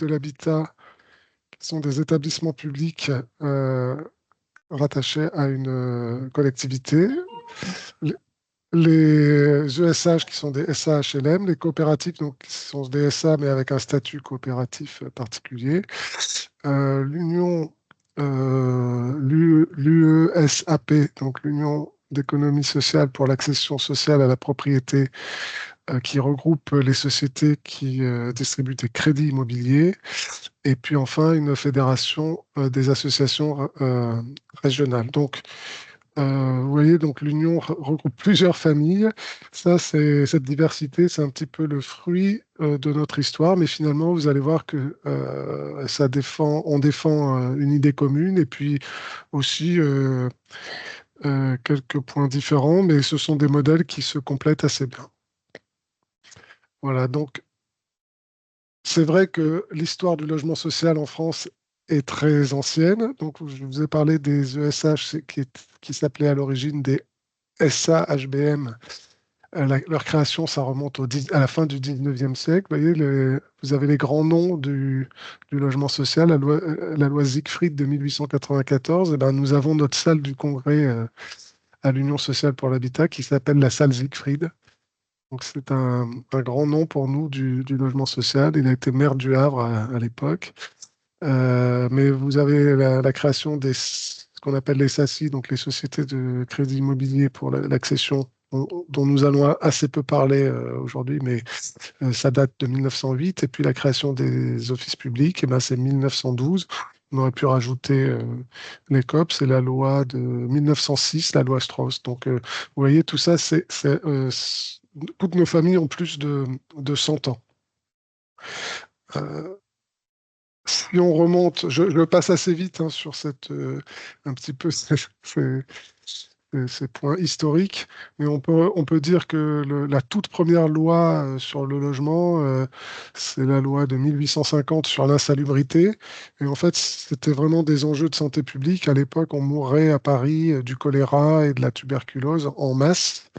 de l'habitat, qui sont des établissements publics rattachés à une collectivité. Les les ESH qui sont des SAHLM, les coopératives donc, qui sont des SA mais avec un statut coopératif particulier. L'Union, l'UESAP, donc l'Union d'économie sociale pour l'accession sociale à la propriété, qui regroupe les sociétés qui distribuent des crédits immobiliers. Et puis enfin, une fédération des associations régionales. Donc, vous voyez, donc l'Union regroupe plusieurs familles. Ça, cette diversité, c'est un petit peu le fruit de notre histoire, mais finalement, vous allez voir que on défend une idée commune et puis aussi quelques points différents, mais ce sont des modèles qui se complètent assez bien. Voilà, donc c'est vrai que l'histoire du logement social en France est très ancienne. Donc, je vous ai parlé des ESH qui s'appelaient à l'origine des SAHBM. Leur création, ça remonte à la fin du 19e siècle. Vous voyez, vous avez les grands noms du logement social, la loi Siegfried de 1894. Et ben, nous avons notre salle du Congrès à l'Union sociale pour l'habitat qui s'appelle la salle Siegfried. Donc, c'est un grand nom pour nous du logement social. Il a été maire du Havre à l'époque. Mais vous avez la création ce qu'on appelle les SACI, donc les sociétés de crédit immobilier pour l'accession, dont nous allons assez peu parler aujourd'hui, mais ça date de 1908. Et puis la création des offices publics, et ben, c'est 1912. On aurait pu rajouter les COP, c'est la loi de 1906, la loi Strauss. Donc, vous voyez, tout ça, toutes nos familles ont plus de 100 ans. Euh, Si on remonte, je passe assez vite hein, sur un petit peu ces points historiques, mais on peut dire que la toute première loi sur le logement, c'est la loi de 1850 sur l'insalubrité. Et en fait, c'était vraiment des enjeux de santé publique. À l'époque, on mourait à Paris du choléra et de la tuberculose en masse.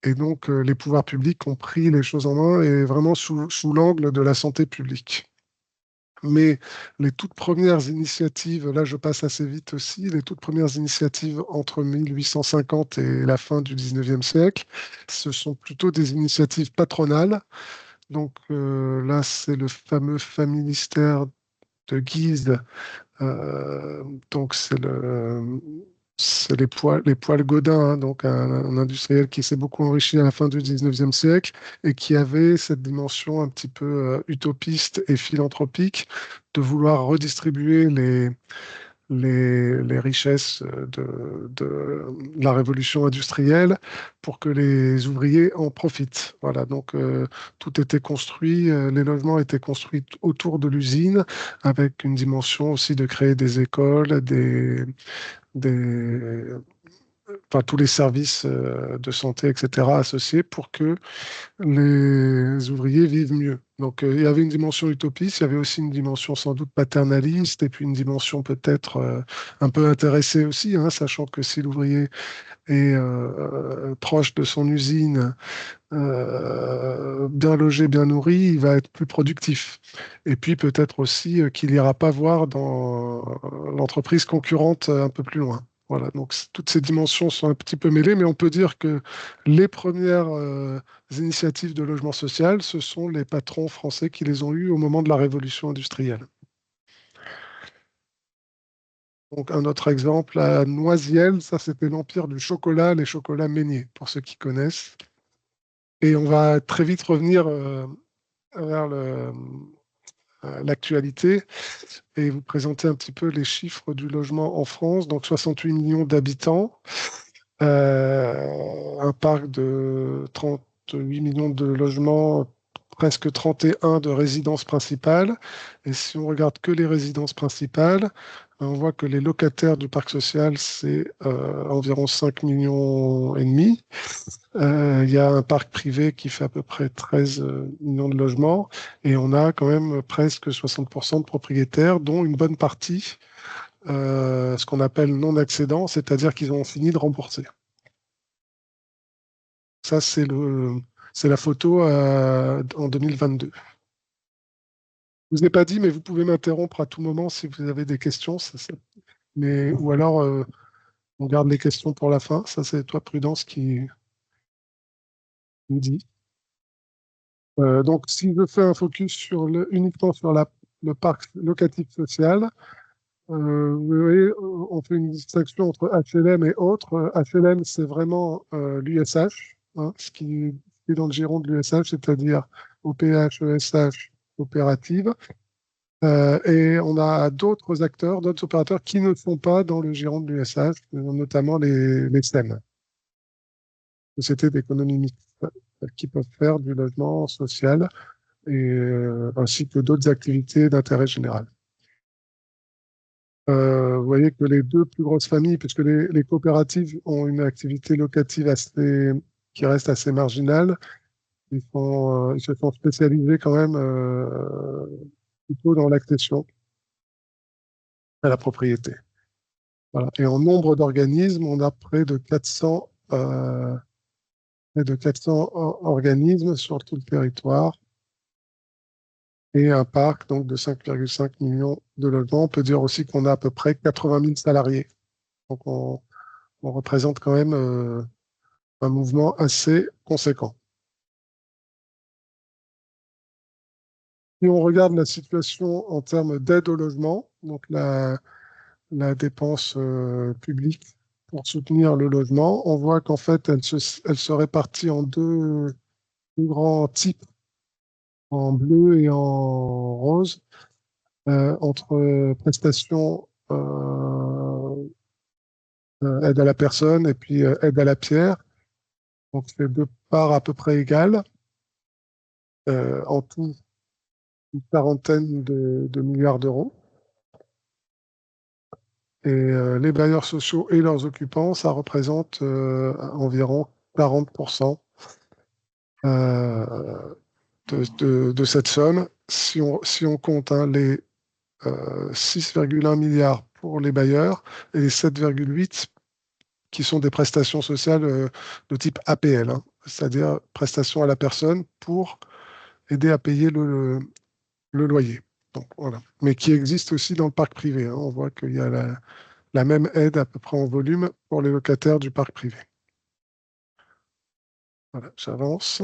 Et donc, les pouvoirs publics ont pris les choses en main et vraiment sous l'angle de la santé publique. Mais les toutes premières initiatives, là je passe assez vite aussi, les toutes premières initiatives entre 1850 et la fin du 19e siècle, ce sont plutôt des initiatives patronales. Donc là, c'est le fameux Familistère de Guise. Euh, donc c'est les poêles Godin, hein, donc un industriel qui s'est beaucoup enrichi à la fin du 19e siècle et qui avait cette dimension un petit peu utopiste et philanthropique de vouloir redistribuer les richesses de la révolution industrielle pour que les ouvriers en profitent. Voilà, donc tout était construit, les logements étaient construits autour de l'usine avec une dimension aussi de créer des écoles, des, enfin, tous les services de santé, etc., associés pour que les ouvriers vivent mieux. Donc, il y avait une dimension utopiste, il y avait aussi une dimension sans doute paternaliste, et puis une dimension peut-être un peu intéressée aussi, hein, sachant que si l'ouvrier est proche de son usine, bien logé, bien nourri, il va être plus productif. Et puis peut-être aussi qu'il n'ira pas voir dans l'entreprise concurrente un peu plus loin. Voilà, donc toutes ces dimensions sont un petit peu mêlées, mais on peut dire que les premières initiatives de logement social, ce sont les patrons français qui les ont eues au moment de la révolution industrielle. Donc un autre exemple, à Noisiel, ça c'était l'empire du chocolat, les chocolats Meunier, pour ceux qui connaissent. Et on va très vite revenir vers l'actualité et vous présenter un petit peu les chiffres du logement en France. Donc 68 millions d'habitants, un parc de 38 millions de logements, presque 31 de résidences principales. Et si on regarde que les résidences principales, on voit que les locataires du parc social, c'est environ 5 millions et demi. Il y a un parc privé qui fait à peu près 13 millions de logements et on a quand même presque 60% de propriétaires, dont une bonne partie, ce qu'on appelle non-accédants, c'est-à-dire qu'ils ont fini de rembourser. Ça, c'est la photo en 2022. Je vous ai pas dit, mais vous pouvez m'interrompre à tout moment si vous avez des questions. Mais, ou alors, on garde les questions pour la fin. Ça, c'est toi, Prudence, qui nous dit. Donc, si je fais un focus uniquement sur le parc locatif social, vous voyez, on fait une distinction entre HLM et autres. HLM, c'est vraiment l'USH, hein, ce qui est dans le giron de l'USH, c'est-à-dire OPH, ESH, coopérative. Et on a d'autres acteurs, d'autres opérateurs qui ne sont pas dans le giron de l'USH, notamment les SEM, sociétés d'économie mixte, qui peuvent faire du logement social ainsi que d'autres activités d'intérêt général. Vous voyez que les deux plus grosses familles, puisque les coopératives ont une activité locative qui reste assez marginale, ils se sont spécialisés quand même plutôt dans l'accession à la propriété. Voilà. Et en nombre d'organismes, on a près de 400 organismes sur tout le territoire et un parc donc, de 5,5 millions de logements. On peut dire aussi qu'on a à peu près 80 000 salariés. Donc on représente quand même un mouvement assez conséquent. Si on regarde la situation en termes d'aide au logement, donc la dépense publique pour soutenir le logement, on voit qu'en fait, elle se répartit en deux grands types, en bleu et en rose, entre prestations aide à la personne et puis aide à la pierre. Donc, c'est deux parts à peu près égales. En tout, une quarantaine de milliards d'euros. Et les bailleurs sociaux et leurs occupants, ça représente environ 40% de cette somme. Si on compte les 6,1 milliards pour les bailleurs et les 7,8 qui sont des prestations sociales de type APL, hein, c'est-à-dire prestations à la personne pour aider à payer le loyer. Donc, voilà. Mais qui existe aussi dans le parc privé, hein. On voit qu'il y a la même aide à peu près en volume pour les locataires du parc privé. Voilà, j'avance.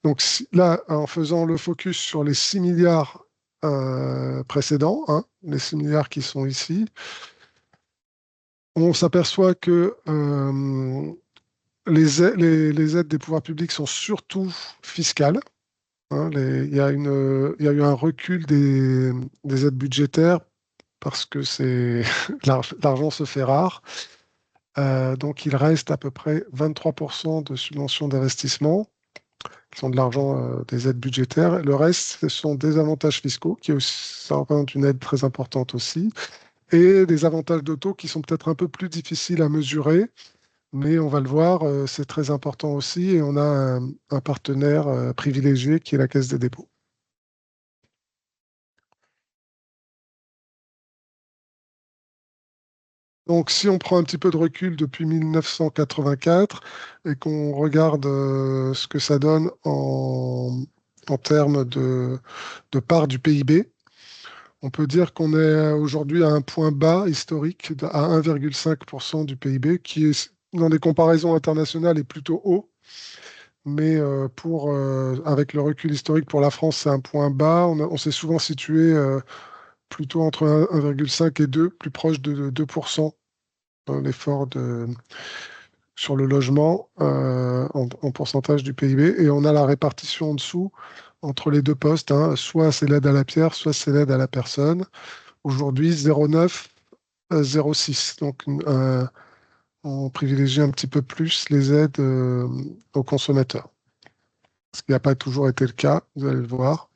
Donc là, en faisant le focus sur les 6 milliards précédents, hein, les 6 milliards qui sont ici, on s'aperçoit que les aides des pouvoirs publics sont surtout fiscales, hein. Il y a eu un recul des aides budgétaires parce que l'argent se fait rare. Donc, il reste à peu près 23% de subventions d'investissement, qui sont de l'argent des aides budgétaires. Le reste, ce sont des avantages fiscaux, ça représente une aide très importante aussi, et des avantages d'auto qui sont peut-être un peu plus difficiles à mesurer, mais on va le voir, c'est très important aussi, et on a un partenaire privilégié qui est la Caisse des dépôts. Donc, si on prend un petit peu de recul depuis 1984 et qu'on regarde ce que ça donne en termes de part du PIB, on peut dire qu'on est aujourd'hui à un point bas historique à 1,5% du PIB, qui est, dans des comparaisons internationales, est plutôt haut. Mais avec le recul historique pour la France, c'est un point bas. On s'est souvent situé plutôt entre 1,5 et 2, plus proche de 2% dans l'effort sur le logement en pourcentage du PIB. Et on a la répartition en dessous entre les deux postes, hein. Soit c'est l'aide à la pierre, soit c'est l'aide à la personne. Aujourd'hui, 0,9, 0,6. Donc, on privilégie un petit peu plus les aides aux consommateurs. Ce qui n'a pas toujours été le cas, vous allez le voir.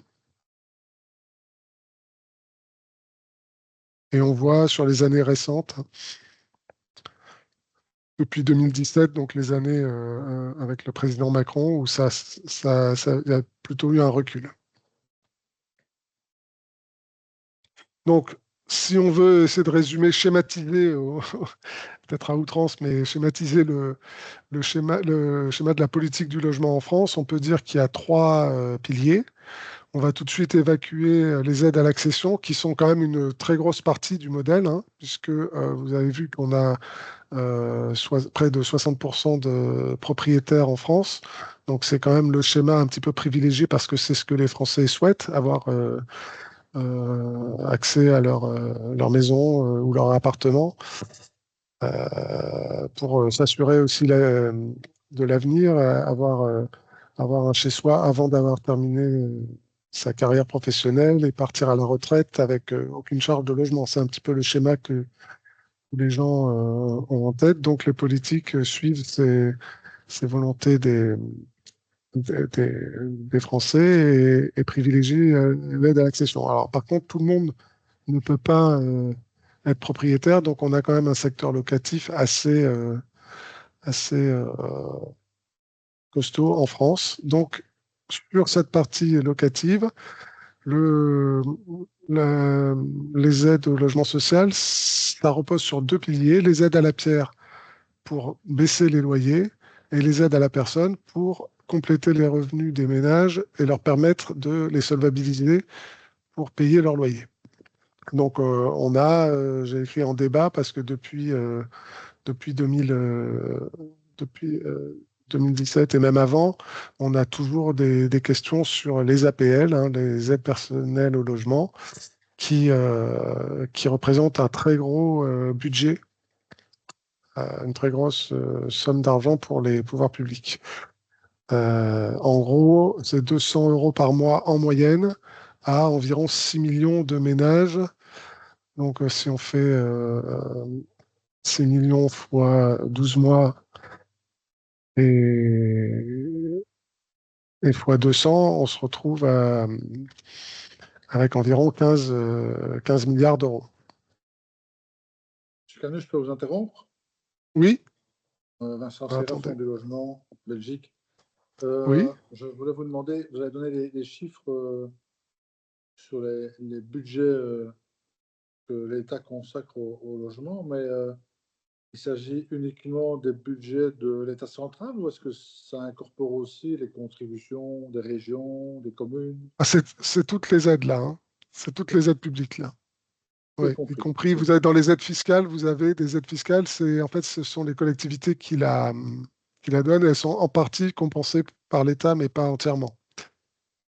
Et on voit sur les années récentes, depuis 2017, donc les années avec le président Macron, où il y a plutôt eu un recul. Donc, si on veut essayer de résumer, schématiser, peut-être à outrance, mais schématiser le schéma de la politique du logement en France, on peut dire qu'il y a trois piliers. On va tout de suite évacuer les aides à l'accession, qui sont quand même une très grosse partie du modèle, hein, puisque vous avez vu qu'on a près de 60% de propriétaires en France. Donc c'est quand même le schéma un petit peu privilégié parce que c'est ce que les Français souhaitent, avoir accès à leur maison ou leur appartement, pour s'assurer aussi de l'avenir, avoir un chez-soi avant d'avoir terminé sa carrière professionnelle et partir à la retraite avec aucune charge de logement. C'est un petit peu le schéma que tous les gens ont en tête. Donc les politiques suivent ces volontés des Français et privilégient l'aide à l'accession. Alors par contre, tout le monde ne peut pas être propriétaire, donc on a quand même un secteur locatif assez costaud en France. Donc sur cette partie locative, le, la- les aides au logement social, ça repose sur deux piliers, les aides à la pierre pour baisser les loyers et les aides à la personne pour compléter les revenus des ménages et leur permettre de les solvabiliser pour payer leur loyer. Donc, j'ai écrit en débat parce que depuis 2000, depuis 2017 et même avant, on a toujours des questions sur les APL, hein, les aides personnelles au logement, qui représentent un très gros budget, une très grosse somme d'argent pour les pouvoirs publics. En gros, c'est 200 euros par mois en moyenne à environ 6 millions de ménages. Donc, si on fait 6 millions fois 12 mois et, et fois 200, on se retrouve avec environ 15 milliards d'euros. Monsieur Canu, je peux vous interrompre? Oui, Vincent Serra, attendez. Fonds du logement, Belgique. Oui, Je voulais vous demander, vous avez donné les chiffres sur les budgets que l'État consacre au logement, mais il s'agit uniquement des budgets de l'État central ou est-ce que ça incorpore aussi les contributions des régions, des communes? ah, c'est toutes les aides là, hein. C'est toutes les aides publiques là. Tout est Oui, y compris. compris, vous avez dans les aides fiscales, vous avez des aides fiscales, en fait, ce sont les collectivités qui la donnent, elles sont en partie compensées par l'État, mais pas entièrement.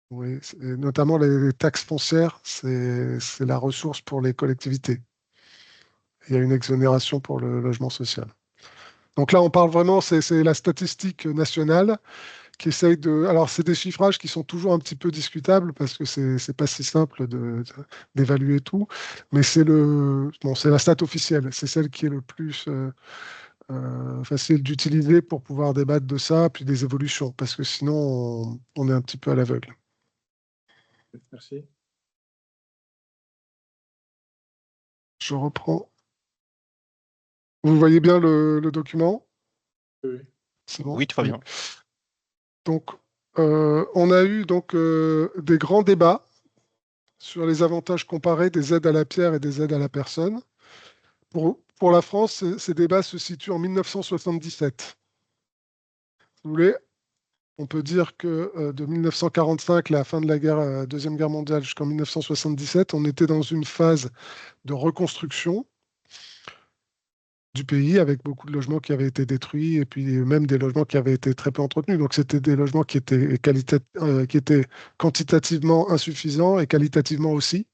Oui, notamment les taxes foncières, c'est la ressource pour les collectivités. Il y a une exonération pour le logement social. Donc là, on parle vraiment, c'est la statistique nationale qui essaye de. Alors, c'est des chiffrages qui sont toujours un petit peu discutables parce que c'est pas si simple d'évaluer tout, mais c'est la stat officielle, c'est celle qui est le plus facile d'utiliser pour pouvoir débattre de ça, puis des évolutions, parce que sinon, on est un petit peu à l'aveugle. Merci. Je reprends. Vous voyez bien le document? Oui. C'est bon? Oui, très Oui. bien. Donc, on a eu donc des grands débats sur les avantages comparés des aides à la pierre et des aides à la personne. Pour la France, ces débats se situent en 1977. Si vous voulez, on peut dire que de 1945, la fin de la Deuxième Guerre mondiale, jusqu'en 1977, on était dans une phase de reconstruction du pays avec beaucoup de logements qui avaient été détruits et puis même des logements qui avaient été très peu entretenus. Donc c'était des logements qui étaient quantitativement insuffisants et qualitativement aussi.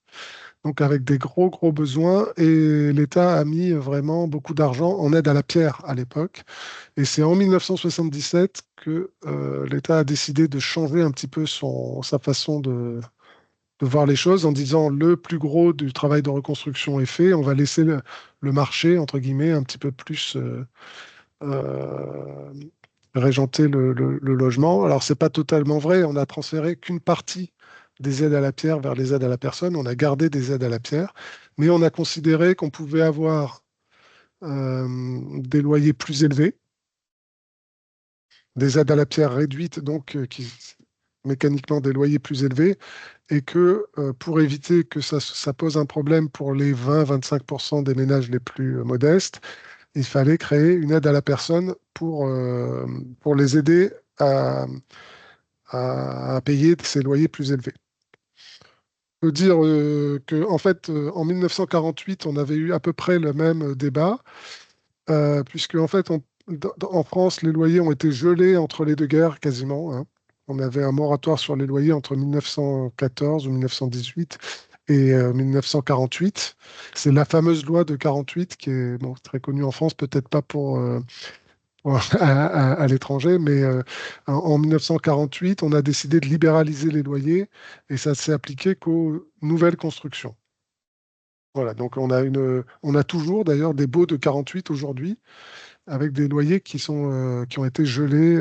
Donc avec des gros, gros besoins. Et l'État a mis vraiment beaucoup d'argent en aide à la pierre à l'époque. Et c'est en 1977 que l'État a décidé de changer un petit peu sa façon de voir les choses en disant le plus gros du travail de reconstruction est fait, on va laisser le marché, entre guillemets, un petit peu plus euh, régenter le logement. Alors, c'est pas totalement vrai, on a transféré qu'une partie des aides à la pierre vers les aides à la personne, on a gardé des aides à la pierre, mais on a considéré qu'on pouvait avoir des loyers plus élevés, des aides à la pierre réduites, donc mécaniquement des loyers plus élevés, et que pour éviter que ça pose un problème pour les 20-25% des ménages les plus modestes, il fallait créer une aide à la personne pour les aider à payer ces loyers plus élevés. peut dire que, en fait, en 1948, on avait eu à peu près le même débat, puisque, en fait, en France, les loyers ont été gelés entre les deux guerres quasiment, hein. On avait un moratoire sur les loyers entre 1914 ou 1918 et 1948. C'est la fameuse loi de 48 qui est bon, très connue en France, peut-être pas à l'étranger, mais en 1948, on a décidé de libéraliser les loyers et ça s'est appliqué qu'aux nouvelles constructions. Voilà, donc on a toujours d'ailleurs des baux de 48 aujourd'hui avec des loyers qui ont été gelés,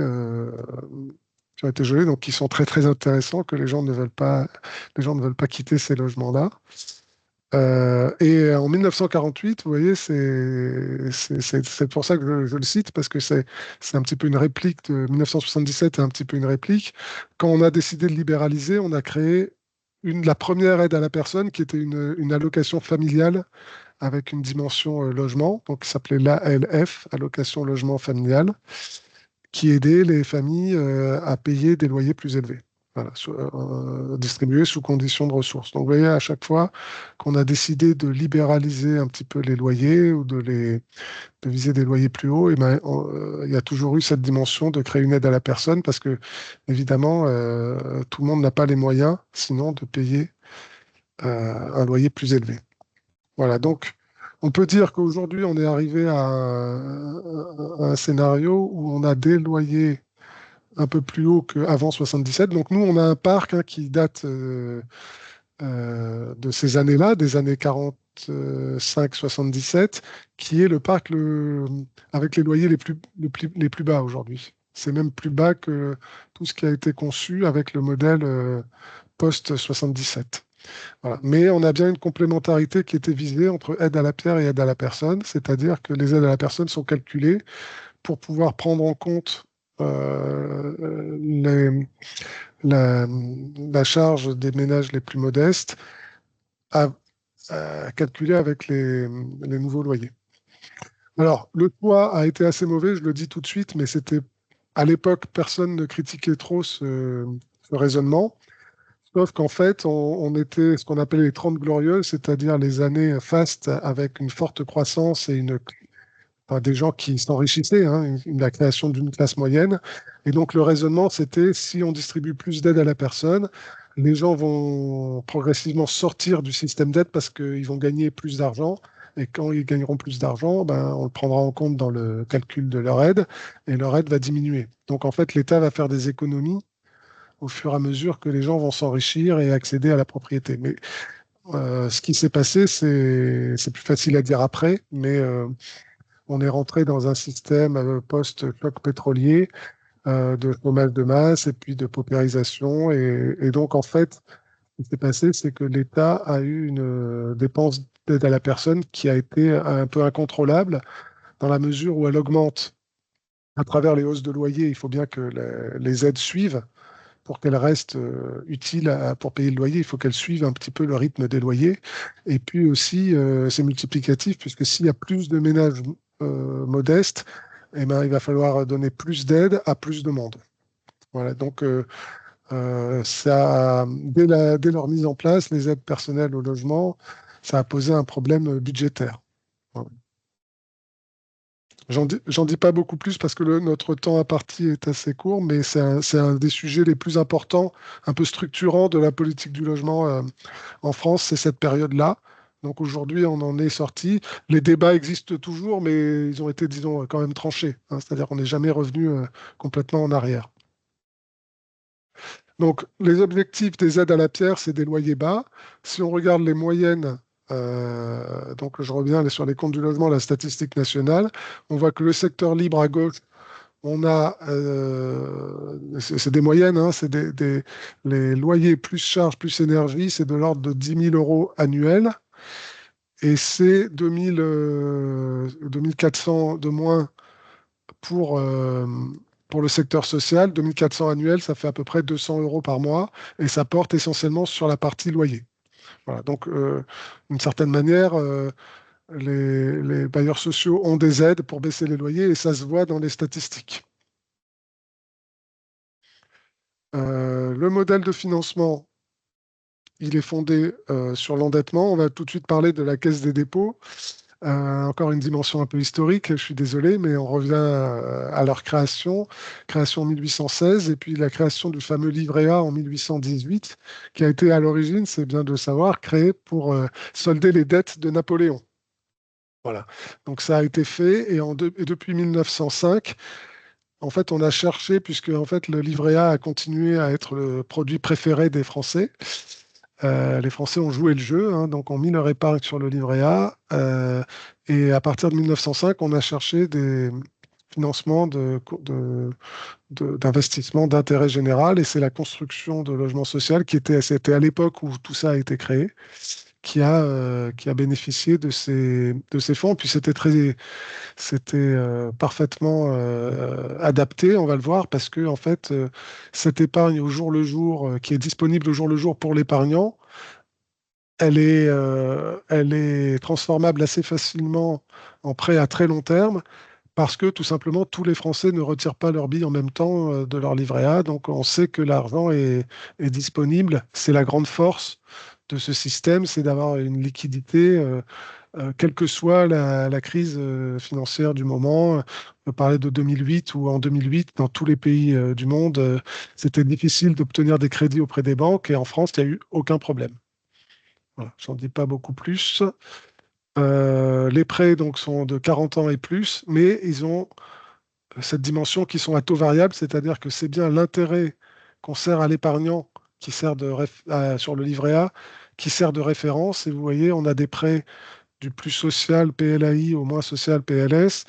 donc qui sont très très intéressants, que les gens ne veulent pas quitter ces logements-là. Et en 1948, vous voyez, c'est pour ça que je le cite, parce que c'est un petit peu une réplique de 1977, est un petit peu une réplique. Quand on a décidé de libéraliser, on a créé la première aide à la personne qui était une allocation familiale avec une dimension logement, donc qui s'appelait l'ALF, allocation logement familial, qui aidait les familles à payer des loyers plus élevés. Voilà, distribués sous conditions de ressources. Donc, vous voyez, à chaque fois qu'on a décidé de libéraliser un petit peu les loyers ou de viser des loyers plus hauts, et ben, il y a toujours eu cette dimension de créer une aide à la personne parce que, évidemment, tout le monde n'a pas les moyens, sinon, de payer un loyer plus élevé. Voilà, donc on peut dire qu'aujourd'hui, on est arrivé à un scénario où on a des loyers un peu plus hauts qu'avant 77. Donc nous, on a un parc hein, qui date de ces années-là, des années 45-77, qui est le parc avec les loyers les plus bas aujourd'hui. C'est même plus bas que tout ce qui a été conçu avec le modèle post-77. Voilà. Mais on a bien une complémentarité qui était visée entre aide à la pierre et aide à la personne, c'est-à-dire que les aides à la personne sont calculées pour pouvoir prendre en compte la, la charge des ménages les plus modestes à, à calculer avec les nouveaux loyers. Alors, le choix a été assez mauvais, je le dis tout de suite, mais c'était à l'époque, personne ne critiquait trop ce raisonnement. Sauf qu'en fait, on était ce qu'on appelait les 30 glorieuses, c'est-à-dire les années fastes avec une forte croissance et enfin, des gens qui s'enrichissaient, hein, la création d'une classe moyenne. Et donc le raisonnement, c'était si on distribue plus d'aide à la personne, les gens vont progressivement sortir du système d'aide parce qu'ils vont gagner plus d'argent. Et quand ils gagneront plus d'argent, ben, on le prendra en compte dans le calcul de leur aide et leur aide va diminuer. Donc en fait, l'État va faire des économies au fur et à mesure que les gens vont s'enrichir et accéder à la propriété. Mais ce qui s'est passé, c'est plus facile à dire après, mais on est rentré dans un système post-choc pétrolier de chômage de masse et puis de paupérisation. Et donc, en fait, ce qui s'est passé, c'est que l'État a eu une dépense d'aide à la personne qui a été un peu incontrôlable dans la mesure où elle augmente à travers les hausses de loyer. Il faut bien que les aides suivent pour qu'elle reste utile pour payer le loyer, il faut qu'elle suive un petit peu le rythme des loyers. Et puis aussi, c'est multiplicatif, puisque s'il y a plus de ménages modestes, eh ben, il va falloir donner plus d'aide à plus de monde. Voilà, donc dès leur mise en place, les aides personnelles au logement, ça a posé un problème budgétaire. Voilà. J'en dis pas beaucoup plus parce que notre temps à partie est assez court, mais c'est un des sujets les plus importants, un peu structurants de la politique du logement en France, c'est cette période-là. Donc aujourd'hui, on en est sorti. Les débats existent toujours, mais ils ont été, disons, quand même tranchés, hein. C'est-à-dire qu'on n'est jamais revenu complètement en arrière. Donc les objectifs des aides à la pierre, c'est des loyers bas. Si on regarde les moyennes, donc je reviens sur les comptes du logement, la statistique nationale, on voit que le secteur libre à gauche, on a, c'est des moyennes, hein, les loyers plus charges plus énergie, c'est de l'ordre de 10 000 euros annuels. Et c'est 2400 de moins pour, euh, pour le secteur social. 2400 annuels, ça fait à peu près 200 euros par mois. Et ça porte essentiellement sur la partie loyer. Voilà, donc, d'une certaine manière, les bailleurs sociaux ont des aides pour baisser les loyers et ça se voit dans les statistiques. Le modèle de financement, il est fondé sur l'endettement. On va tout de suite parler de la Caisse des dépôts. Encore une dimension un peu historique, je suis désolé, mais on revient à leur création en 1816, et puis la création du fameux livret A en 1818, qui a été à l'origine, c'est bien de le savoir, créé pour solder les dettes de Napoléon. Voilà. Donc ça a été fait, et depuis 1905, en fait, on a cherché, puisque en fait, le livret A a continué à être le produit préféré des Français. Les Français ont joué le jeu, hein, donc ont mis leur épargne sur le livret A. Et à partir de 1905, on a cherché des financements d'investissement d'intérêt général. Et c'est la construction de logements sociaux c'était à l'époque où tout ça a été créé, qui a bénéficié de ces fonds. Puis c'était parfaitement adapté, on va le voir, parce que en fait, cette épargne au jour le jour, qui est disponible au jour le jour pour l'épargnant, elle est transformable assez facilement en prêt à très long terme, parce que tout simplement, tous les Français ne retirent pas leurs billes en même temps de leur livret A. Donc on sait que l'argent est disponible. C'est la grande force de ce système, c'est d'avoir une liquidité. Quelle que soit la crise financière du moment. On peut parler de 2008, où en 2008, dans tous les pays du monde, c'était difficile d'obtenir des crédits auprès des banques, et en France, il n'y a eu aucun problème. Voilà, j'en dis pas beaucoup plus. Les prêts donc sont de 40 ans et plus, mais ils ont cette dimension qui sont à taux variable, c'est-à-dire que c'est bien l'intérêt qu'on sert à l'épargnant qui sert sur le livret A, qui sert de référence. Et vous voyez, on a des prêts du plus social PLAI au moins social PLS,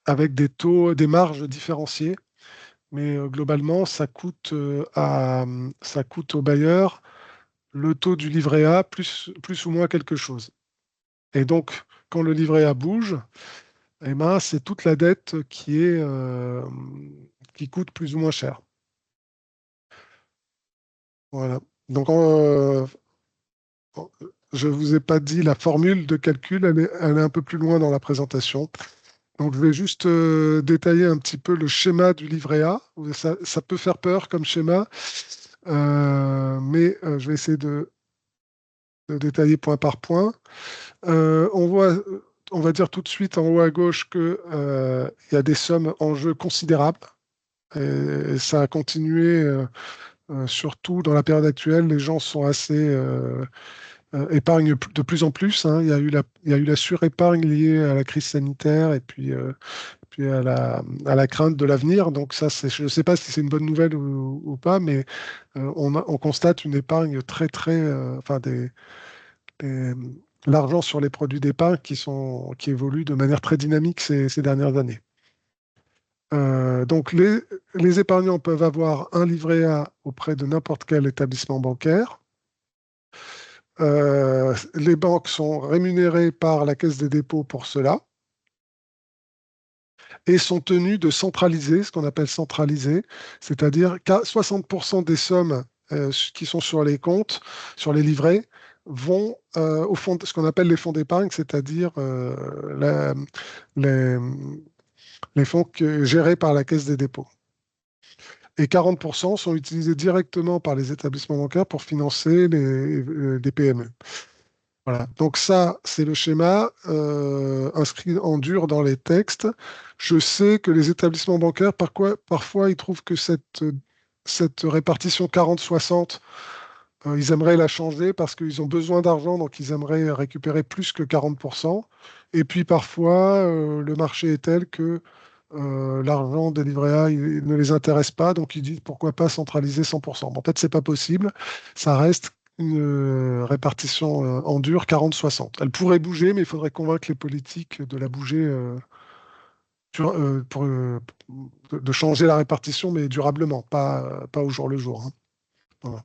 avec des taux, des marges différenciées. Mais globalement, ça coûte au bailleur le taux du livret A plus ou moins quelque chose. Et donc, quand le livret A bouge, eh ben, c'est toute la dette qui coûte plus ou moins cher. Voilà. Donc, je ne vous ai pas dit la formule de calcul, elle est un peu plus loin dans la présentation. Donc, je vais juste détailler un petit peu le schéma du livret A. Ça peut faire peur comme schéma, mais je vais essayer de détailler point par point. On voit, on va dire tout de suite en haut à gauche qu'il y a des sommes en jeu considérables. Et ça a continué, surtout dans la période actuelle. Les gens sont assez épargnent de plus en plus, hein. Il y a eu la surépargne liée à la crise sanitaire, et puis à la crainte de l'avenir. Donc ça, je ne sais pas si c'est une bonne nouvelle ou pas, mais on constate une épargne enfin des- l'argent sur les produits d'épargne qui évoluent de manière très dynamique ces dernières années. Donc les épargnants peuvent avoir un livret A auprès de n'importe quel établissement bancaire. Les banques sont rémunérées par la Caisse des dépôts pour cela, et sont tenues de centraliser, ce qu'on appelle centraliser, c'est-à-dire qu'à 60% des sommes qui sont sur les comptes, sur les livrets, vont au fond, ce qu'on appelle les fonds d'épargne, c'est-à-dire les, les fonds gérés par la Caisse des dépôts. Et 40% sont utilisés directement par les établissements bancaires pour financer les PME. Voilà. Donc ça, c'est le schéma inscrit en dur dans les textes. Je sais que les établissements bancaires, parfois, ils trouvent que cette répartition 40-60, ils aimeraient la changer parce qu'ils ont besoin d'argent, donc ils aimeraient récupérer plus que 40%. Et puis parfois, le marché est tel que l'argent des livrets A, il ne les intéresse pas, donc ils disent pourquoi pas centraliser 100%. Bon, en fait, c'est pas possible. Ça reste une répartition en dur 40-60. Elle pourrait bouger, mais il faudrait convaincre les politiques de la bouger de changer la répartition, mais durablement, pas au jour le jour, hein. Voilà.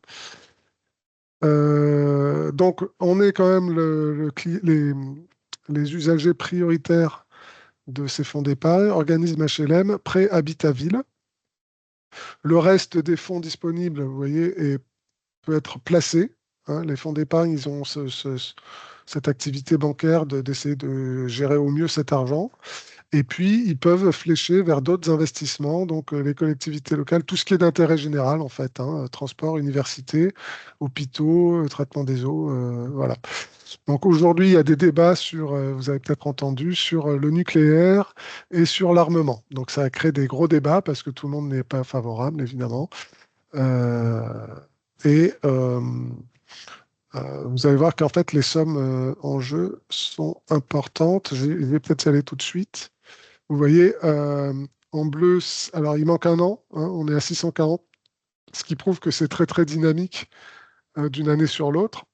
Donc, on est quand même les usagers prioritaires de ces fonds d'épargne, organismes HLM, prêt Habitat Ville. Le reste des fonds disponibles, vous voyez, peut être placé, hein. Les fonds d'épargne, ils ont cette activité bancaire d'essayer de gérer au mieux cet argent. Et puis, ils peuvent flécher vers d'autres investissements, donc les collectivités locales, tout ce qui est d'intérêt général, en fait, hein, transport, université, hôpitaux, traitement des eaux, voilà. Donc aujourd'hui, il y a des débats sur, vous avez peut-être entendu, sur le nucléaire et sur l'armement. Donc ça a créé des gros débats parce que tout le monde n'est pas favorable, évidemment. Euh, et vous allez voir qu'en fait, les sommes en jeu sont importantes. Je vais peut-être y aller tout de suite. Vous voyez, en bleu, alors il manque un an, hein, on est à 640, ce qui prouve que c'est très très dynamique d'une année sur l'autre.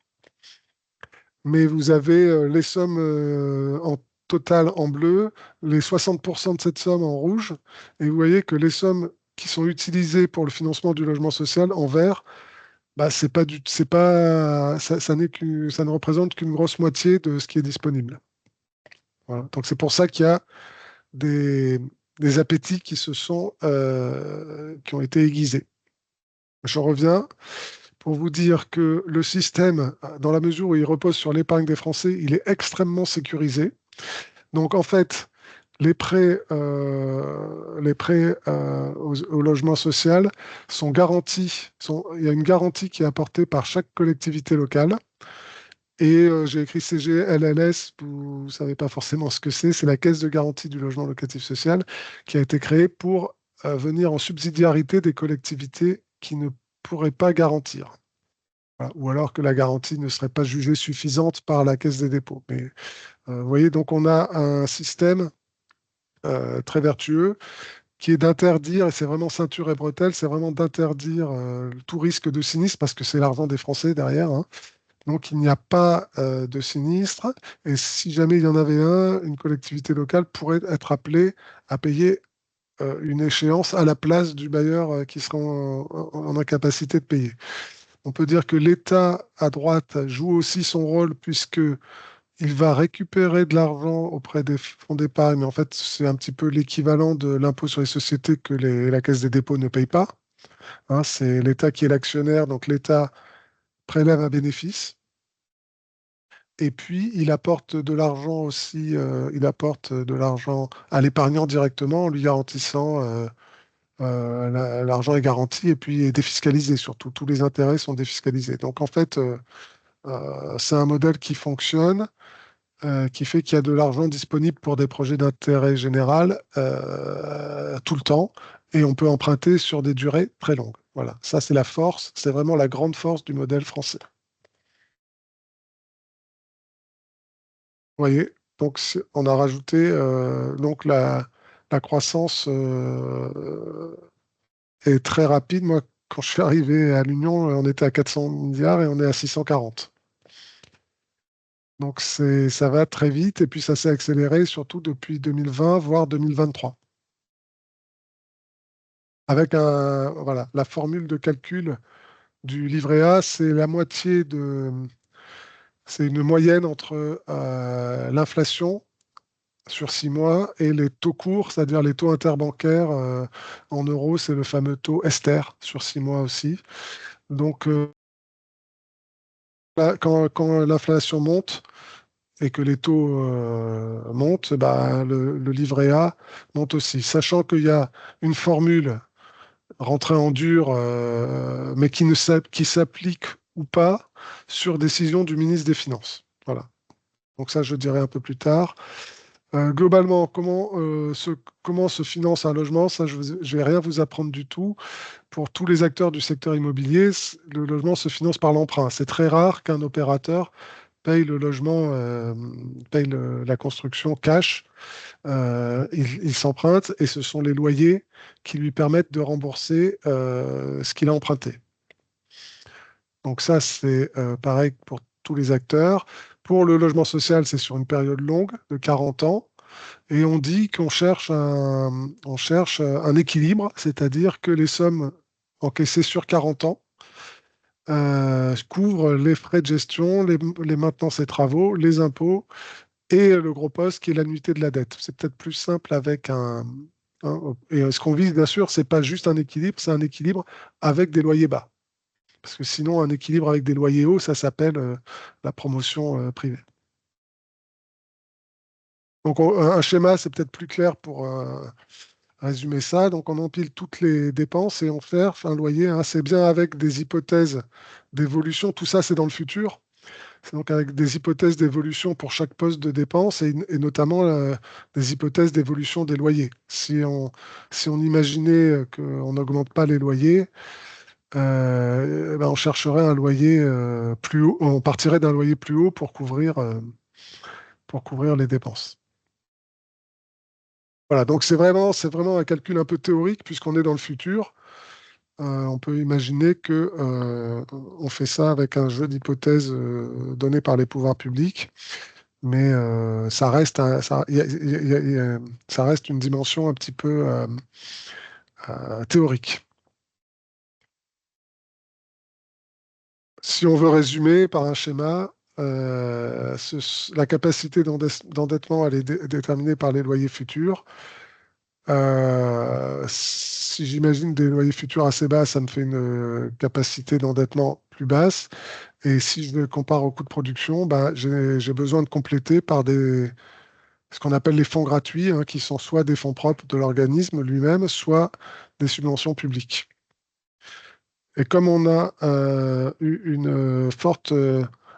Mais vous avez les sommes en total en bleu, les 60% de cette somme en rouge, et vous voyez que les sommes qui sont utilisées pour le financement du logement social en vert, bah, c'est pas, ça ne représente qu'une grosse moitié de ce qui est disponible. Voilà. Donc c'est pour ça qu'il y a des, des appétits qui ont été aiguisés. Je reviens pour vous dire que le système, dans la mesure où il repose sur l'épargne des Français, il est extrêmement sécurisé. Donc en fait, les prêts au logement social sont garantis. Il y a une garantie qui est apportée par chaque collectivité locale. Et j'ai écrit CGLLS, vous ne savez pas forcément ce que c'est la Caisse de garantie du logement locatif social qui a été créée pour venir en subsidiarité des collectivités qui ne pourraient pas garantir. Voilà. Ou alors que la garantie ne serait pas jugée suffisante par la Caisse des dépôts. Mais vous voyez, donc on a un système très vertueux qui est d'interdire, et c'est vraiment ceinture et bretelle, c'est vraiment d'interdire tout risque de sinistre parce que c'est l'argent des Français derrière, hein. Donc, il n'y a pas de sinistre. Et si jamais il y en avait un, une collectivité locale pourrait être appelée à payer une échéance à la place du bailleur qui sera en incapacité de payer. On peut dire que l'État, à droite, joue aussi son rôle puisque il va récupérer de l'argent auprès des fonds d'épargne. Mais en fait, c'est un petit peu l'équivalent de l'impôt sur les sociétés que la Caisse des dépôts ne paye pas, hein. C'est l'État qui est l'actionnaire, donc l'État prélève un bénéfice. Et puis, il apporte de l'argent aussi, il apporte de l'argent à l'épargnant directement en lui garantissant, l'argent est garanti et puis est défiscalisé surtout. Tous les intérêts sont défiscalisés. Donc, en fait, c'est un modèle qui fonctionne, qui fait qu'il y a de l'argent disponible pour des projets d'intérêt général tout le temps et on peut emprunter sur des durées très longues. Voilà, ça, c'est la force, c'est vraiment la grande force du modèle français. Vous voyez, donc on a rajouté donc la croissance est très rapide. Moi, quand je suis arrivé à l'Union, on était à 400 milliards et on est à 640. Donc ça va très vite et puis ça s'est accéléré surtout depuis 2020, voire 2023. Avec voilà, la formule de calcul du livret A, c'est une moyenne entre l'inflation sur 6 mois et les taux courts, c'est-à-dire les taux interbancaires en euros, c'est le fameux taux Esther sur 6 mois aussi. Donc, quand l'inflation monte et que les taux montent, bah, le livret A monte aussi, sachant qu'il y a une formule rentrée en dur, mais qui s'applique ou pas sur décision du ministre des Finances. Voilà. Donc ça, je dirai un peu plus tard. Globalement, comment se finance un logement? Ça, je ne vais rien vous apprendre du tout. Pour tous les acteurs du secteur immobilier, le logement se finance par l'emprunt. C'est très rare qu'un opérateur paye le logement, paye la construction cash. Il s'emprunte et ce sont les loyers qui lui permettent de rembourser ce qu'il a emprunté. Donc ça, c'est pareil pour tous les acteurs. Pour le logement social, c'est sur une période longue de 40 ans. Et on dit qu'on cherche un équilibre, c'est-à-dire que les sommes encaissées sur 40 ans couvrent les frais de gestion, les maintenances et travaux, les impôts et le gros poste qui est l'annuité de la dette. C'est peut-être plus simple avec et ce qu'on vise, bien sûr, c'est pas juste un équilibre, c'est un équilibre avec des loyers bas. Parce que sinon, un équilibre avec des loyers hauts, ça s'appelle la promotion privée. Donc un schéma, c'est peut-être plus clair pour résumer ça. Donc on empile toutes les dépenses et on fait un loyer. Hein. C'est bien avec des hypothèses d'évolution. Tout ça, c'est dans le futur. C'est donc avec des hypothèses d'évolution pour chaque poste de dépense et notamment des hypothèses d'évolution des loyers. Si on imaginait qu'on n'augmente pas les loyers, ben, on chercherait un loyer plus haut, on partirait d'un loyer plus haut pour couvrir les dépenses. Voilà, donc c'est vraiment un calcul un peu théorique puisqu'on est dans le futur. On peut imaginer que on fait ça avec un jeu d'hypothèses donné par les pouvoirs publics, mais ça reste ça reste une dimension un petit peu théorique. Si on veut résumer par un schéma, la capacité d'endettement, elle est déterminée par les loyers futurs. Si j'imagine des loyers futurs assez bas, ça me fait une capacité d'endettement plus basse. Et si je compare au coût de production, ben, j'ai besoin de compléter par ce qu'on appelle les fonds gratuits, hein, qui sont soit des fonds propres de l'organisme lui-même, soit des subventions publiques. Et comme on a eu une forte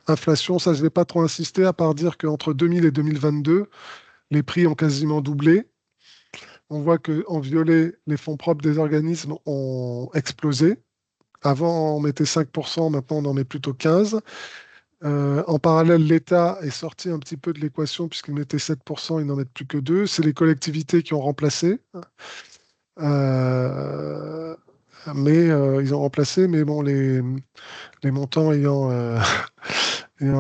inflation, ça je ne vais pas trop insister, à part dire qu'entre 2000 et 2022, les prix ont quasiment doublé. On voit qu'en violet, les fonds propres des organismes ont explosé. Avant, on mettait 5%, maintenant on en met plutôt 15%. En parallèle, l'État est sorti un petit peu de l'équation puisqu'il mettait 7%, ils n'en mettent plus que 2%. C'est les collectivités qui ont remplacé. Euh, mais ils ont remplacé, mais bon, les montants ayant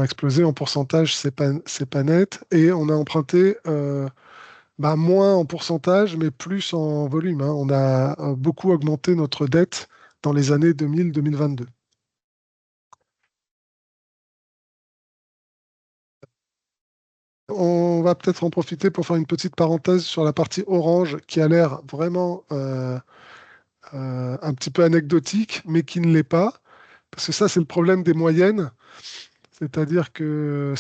explosé en pourcentage, c'est pas net. Et on a emprunté bah, moins en pourcentage, mais plus en volume. Hein. On a beaucoup augmenté notre dette dans les années 2000-2022. On va peut-être en profiter pour faire une petite parenthèse sur la partie orange qui a l'air vraiment un petit peu anecdotique, mais qui ne l'est pas. Parce que ça, c'est le problème des moyennes. C'est-à-dire que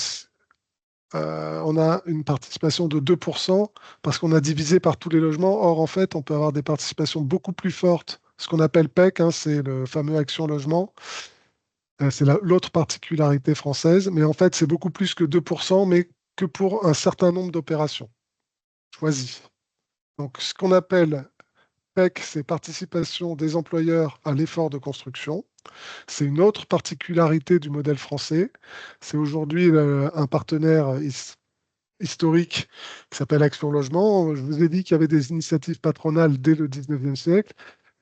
on a une participation de 2% parce qu'on a divisé par tous les logements. Or, en fait, on peut avoir des participations beaucoup plus fortes. Ce qu'on appelle PEC, hein, c'est le fameux Action Logement. C'est l'autre particularité française. Mais en fait, c'est beaucoup plus que 2%, mais que pour un certain nombre d'opérations choisies. Donc, ce qu'on appelle PEC, c'est participation des employeurs à l'effort de construction. C'est une autre particularité du modèle français. C'est aujourd'hui un partenaire historique qui s'appelle Action Logement. Je vous ai dit qu'il y avait des initiatives patronales dès le 19e siècle.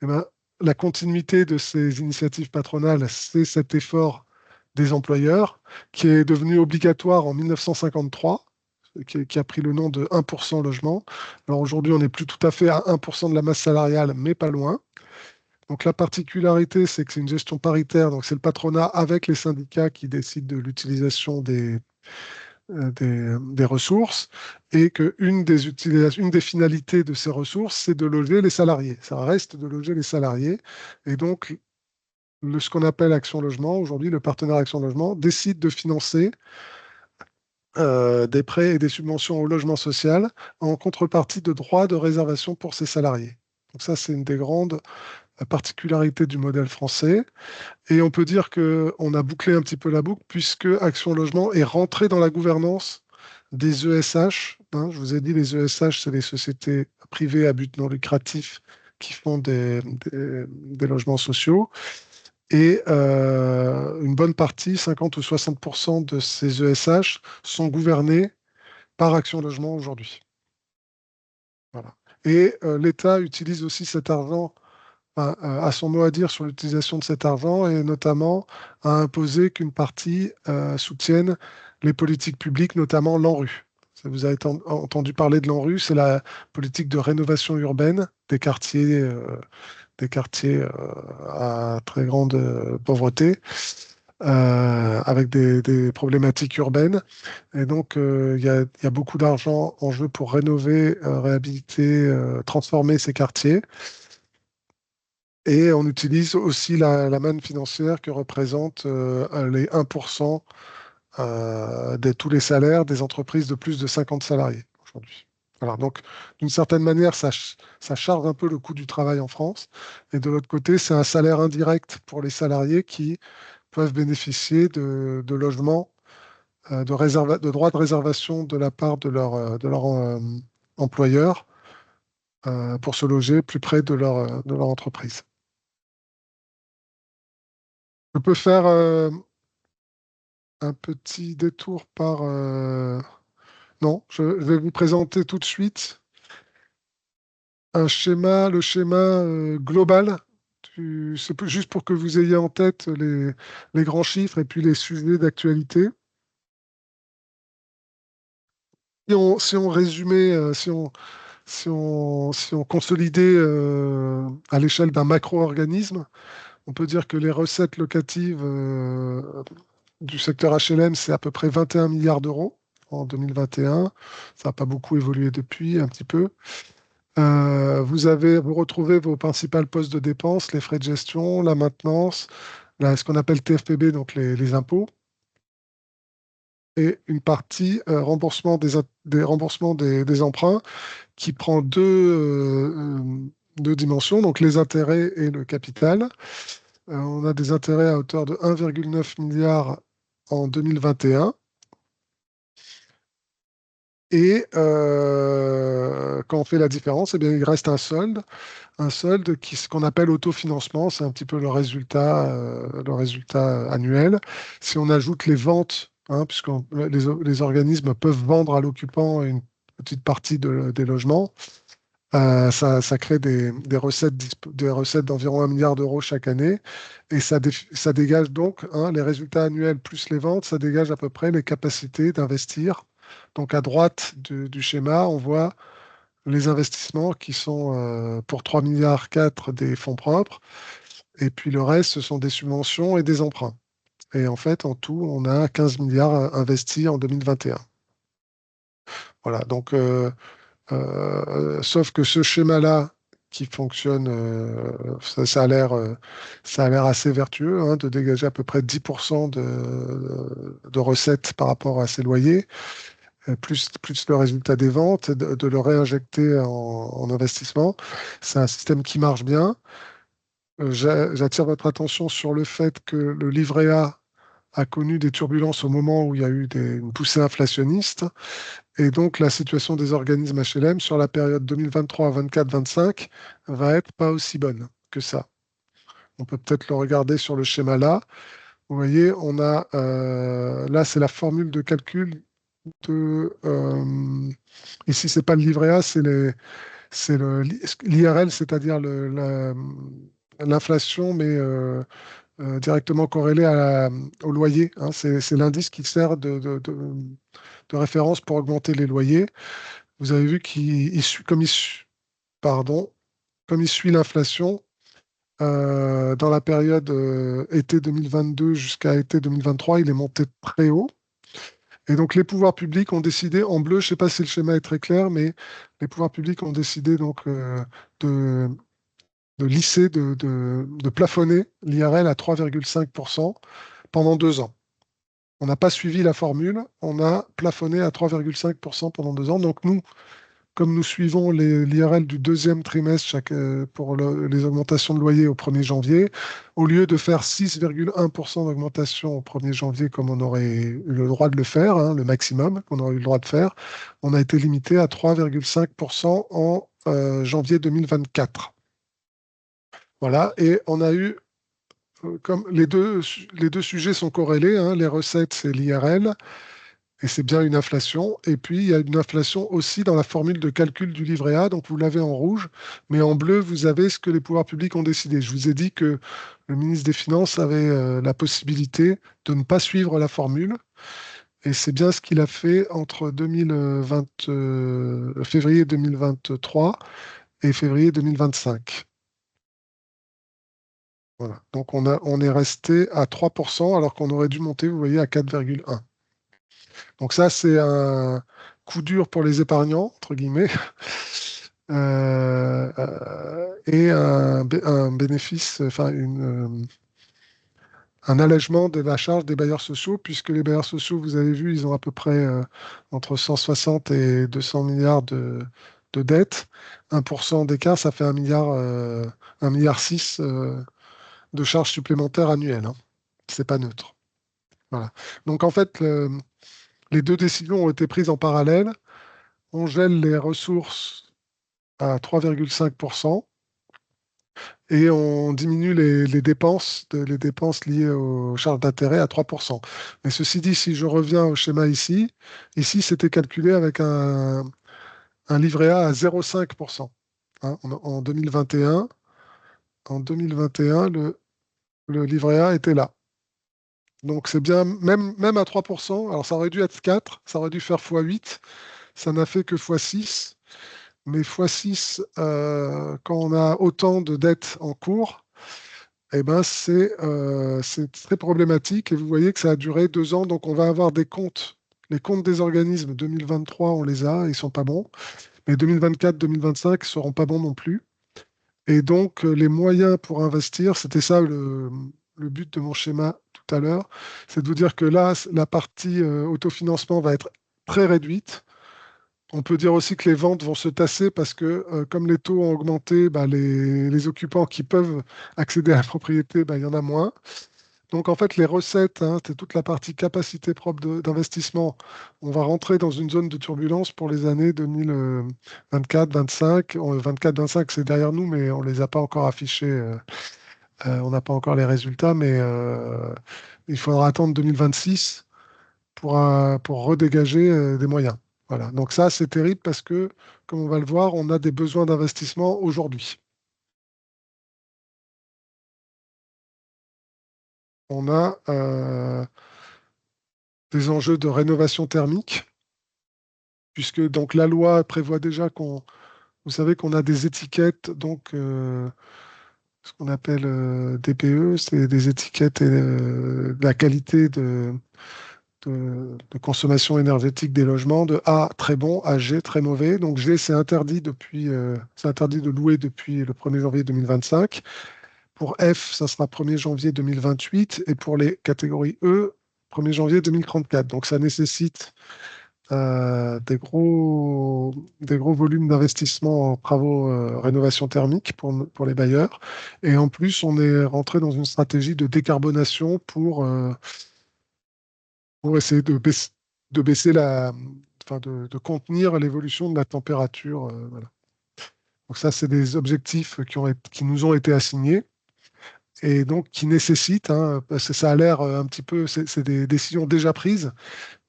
Eh ben, la continuité de ces initiatives patronales, c'est cet effort des employeurs qui est devenu obligatoire en 1953, qui a pris le nom de 1% logement. Alors aujourd'hui, on n'est plus tout à fait à 1% de la masse salariale, mais pas loin. Donc la particularité, c'est que c'est une gestion paritaire, donc c'est le patronat avec les syndicats qui décident de l'utilisation des ressources et une des finalités de ces ressources, c'est de loger les salariés. Ça reste de loger les salariés. Et donc, ce qu'on appelle Action Logement, aujourd'hui, le partenaire Action Logement décide de financer des prêts et des subventions au logement social en contrepartie de droits de réservation pour ces salariés. Donc ça, c'est une des grandes particularités du modèle français. Et on peut dire qu'on a bouclé un petit peu la boucle puisque Action Logement est rentré dans la gouvernance des ESH. Hein. Je vous ai dit, les ESH, c'est les sociétés privées à but non lucratif qui font des logements sociaux. Et une bonne partie, 50 ou 60% de ces ESH sont gouvernés par Action Logement aujourd'hui. Voilà. Et l'État utilise aussi cet argent a son mot à dire sur l'utilisation de cet argent et notamment a imposé qu'une partie soutienne les politiques publiques, notamment l'ANRU. Vous avez entendu parler de l'ANRU, c'est la politique de rénovation urbaine des quartiers à très grande pauvreté, avec des problématiques urbaines. Et donc, il y a beaucoup d'argent en jeu pour rénover, réhabiliter, transformer ces quartiers. Et on utilise aussi la manne financière que représente les 1% de tous les salaires des entreprises de plus de 50 salariés. aujourd'hui. Voilà, donc d'une certaine manière, ça charge un peu le coût du travail en France. Et de l'autre côté, c'est un salaire indirect pour les salariés qui peuvent bénéficier de logements, de droits de réservation de la part de leur employeur pour se loger plus près de leur entreprise. Je peux faire un petit détour par... Non, je vais vous présenter tout de suite le schéma global. C'est juste pour que vous ayez en tête les grands chiffres et puis les sujets d'actualité. Si on résumait, si on consolidait à l'échelle d'un macro-organisme, on peut dire que les recettes locatives du secteur HLM, c'est à peu près 21 milliards d'euros en 2021. Ça n'a pas beaucoup évolué depuis, un petit peu. Vous retrouvez vos principales postes de dépenses, les frais de gestion, la maintenance, ce qu'on appelle TFPB, donc les impôts, et une partie remboursement des remboursements des emprunts qui prend deux dimensions, donc les intérêts et le capital. On a des intérêts à hauteur de 1,9 milliard en 2021. Et quand on fait la différence, eh bien, il reste un solde ce qu'on appelle autofinancement, c'est un petit peu le résultat annuel. Si on ajoute les ventes, hein, puisque les organismes peuvent vendre à l'occupant une petite partie des logements, ça crée des recettes d'environ 1 milliard d'euros chaque année. Et ça dégage donc, hein, les résultats annuels plus les ventes, ça dégage à peu près les capacités d'investir. Donc à droite du schéma, on voit les investissements qui sont pour 3,4 milliards des fonds propres. Et puis le reste, ce sont des subventions et des emprunts. Et en fait, en tout, on a 15 milliards investis en 2021. Voilà, donc sauf que ce schéma-là, qui fonctionne, ça a l'air assez vertueux, hein, de dégager à peu près 10% de recettes par rapport à ses loyers, plus le résultat des ventes, de le réinjecter en investissement. C'est un système qui marche bien. J'attire votre attention sur le fait que le livret A connu des turbulences au moment où il y a eu une poussée inflationniste. Et donc, la situation des organismes HLM sur la période 2023, 24, 25 va être pas aussi bonne que ça. On peut peut-être le regarder sur le schéma là. Vous voyez, on a là, c'est la formule de calcul de. Ici, c'est pas le livret A, c'est l'IRL, c'est-à-dire l'inflation, mais directement corrélée au loyer, hein. C'est l'indice qui sert de référence pour augmenter les loyers. Vous avez vu pardon, comme il suit l'inflation, dans la période été 2022 jusqu'à été 2023, il est monté très haut. Et donc les pouvoirs publics ont décidé, en bleu, je ne sais pas si le schéma est très clair, mais les pouvoirs publics ont décidé donc de, de lisser, de plafonner l'IRL à 3,5% pendant 2 ans. On n'a pas suivi la formule, on a plafonné à 3,5% pendant 2 ans. Donc nous, comme nous suivons l'IRL du deuxième trimestre pour les augmentations de loyer au 1er janvier, au lieu de faire 6,1% d'augmentation au 1er janvier comme on aurait eu le droit de le faire, hein, le maximum qu'on aurait eu le droit de faire, on a été limité à 3,5% en janvier 2024. Voilà, et on a eu, comme les deux sujets sont corrélés, hein, les recettes, c'est l'IRL, et c'est bien une inflation. Et puis, il y a une inflation aussi dans la formule de calcul du livret A. Donc, vous l'avez en rouge, mais en bleu, vous avez ce que les pouvoirs publics ont décidé. Je vous ai dit que le ministre des Finances avait la possibilité de ne pas suivre la formule. Et c'est bien ce qu'il a fait entre février 2023 et février 2025. Voilà. Donc, on est resté à 3%, alors qu'on aurait dû monter, vous voyez, à 4,1. Donc ça, c'est un coup dur pour les épargnants, entre guillemets, et un bénéfice, enfin un allègement de la charge des bailleurs sociaux, puisque les bailleurs sociaux, vous avez vu, ils ont à peu près entre 160 et 200 milliards de dettes. 1% d'écart, ça fait 1 milliard 6 de charges supplémentaires annuelles, hein. C'est pas neutre. Voilà. Donc en fait, les deux décisions ont été prises en parallèle. On gèle les ressources à 3,5% et on diminue les dépenses liées aux charges d'intérêt à 3%. Mais ceci dit, si je reviens au schéma ici c'était calculé avec un livret A à 0,5%. Hein. En 2021, le livret A était là. Donc c'est bien, même à 3%, alors ça aurait dû être 4, ça aurait dû faire x8, ça n'a fait que x6. Mais x6, quand on a autant de dettes en cours, eh ben c'est très problématique. Et vous voyez que ça a duré 2 ans. Donc on va avoir des comptes. Les comptes des organismes 2023, on les a, ils sont pas bons. Mais 2024, 2025 ne seront pas bons non plus. Et donc les moyens pour investir, c'était ça le but de mon schéma tout à l'heure, c'est de vous dire que là, la partie autofinancement va être très réduite. On peut dire aussi que les ventes vont se tasser parce que comme les taux ont augmenté, bah, les occupants qui peuvent accéder à la propriété, bah, il y en a moins. Donc en fait, les recettes, hein, c'est toute la partie capacité propre d'investissement. On va rentrer dans une zone de turbulence pour les années 2024-25. 24-25, c'est derrière nous, mais on ne les a pas encore affichés. On n'a pas encore les résultats, mais il faudra attendre 2026 pour redégager des moyens. Voilà. Donc ça, c'est terrible parce que, comme on va le voir, on a des besoins d'investissement aujourd'hui. On a des enjeux de rénovation thermique, puisque donc la loi prévoit déjà vous savez qu'on a des étiquettes, donc ce qu'on appelle DPE, c'est des étiquettes de la qualité de consommation énergétique des logements, de A très bon à G très mauvais. Donc G, c'est interdit de louer depuis le 1er janvier 2025. Pour F, ça sera 1er janvier 2028 et pour les catégories E, 1er janvier 2034. Donc ça nécessite des gros volumes d'investissement en travaux rénovation thermique pour les bailleurs. Et en plus, on est rentré dans une stratégie de décarbonation pour essayer de baisser enfin de contenir l'évolution de la température. Voilà. Donc ça, c'est des objectifs qui nous ont été assignés et donc qui nécessitent, hein, parce que ça a l'air un petit peu, c'est des décisions déjà prises,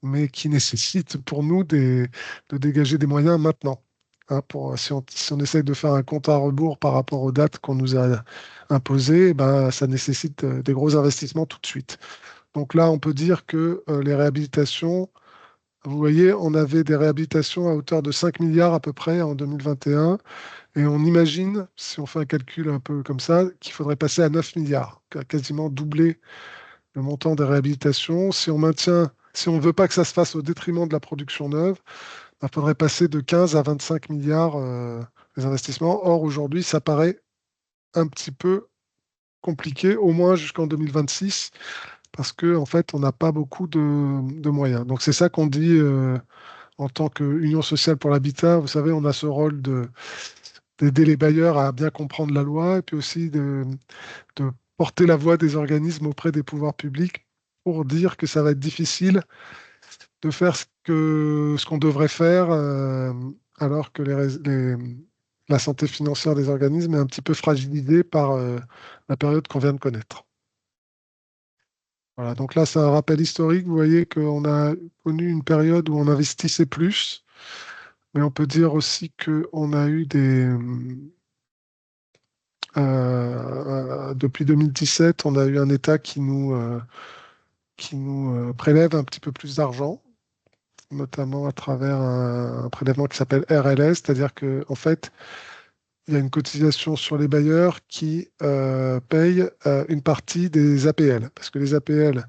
mais qui nécessitent pour nous de dégager des moyens maintenant. Hein, si on essaye de faire un compte à rebours par rapport aux dates qu'on nous a imposées, ben, ça nécessite des gros investissements tout de suite. Donc là, on peut dire que les réhabilitations, vous voyez, on avait des réhabilitations à hauteur de 5 milliards à peu près en 2021. Et on imagine, si on fait un calcul un peu comme ça, qu'il faudrait passer à 9 milliards, quasiment doubler le montant des réhabilitations. Si on ne veut pas que ça se fasse au détriment de la production neuve, il faudrait passer de 15 à 25 milliards les investissements. Or, aujourd'hui, ça paraît un petit peu compliqué, au moins jusqu'en 2026, parce qu'en fait, on n'a pas beaucoup de moyens. Donc, c'est ça qu'on dit en tant qu'Union sociale pour l'habitat. Vous savez, on a ce rôle d'aider les bailleurs à bien comprendre la loi et puis aussi de porter la voix des organismes auprès des pouvoirs publics pour dire que ça va être difficile de faire ce qu'on devrait faire alors que la santé financière des organismes est un petit peu fragilisée par la période qu'on vient de connaître. Voilà, donc là, c'est un rappel historique. Vous voyez qu'on a connu une période où on investissait plus, mais on peut dire aussi qu'on a eu depuis 2017, on a eu un État qui nous prélève un petit peu plus d'argent, notamment à travers un prélèvement qui s'appelle RLS, c'est-à-dire qu'en en fait, il y a une cotisation sur les bailleurs qui paye une partie des APL, parce que les APL,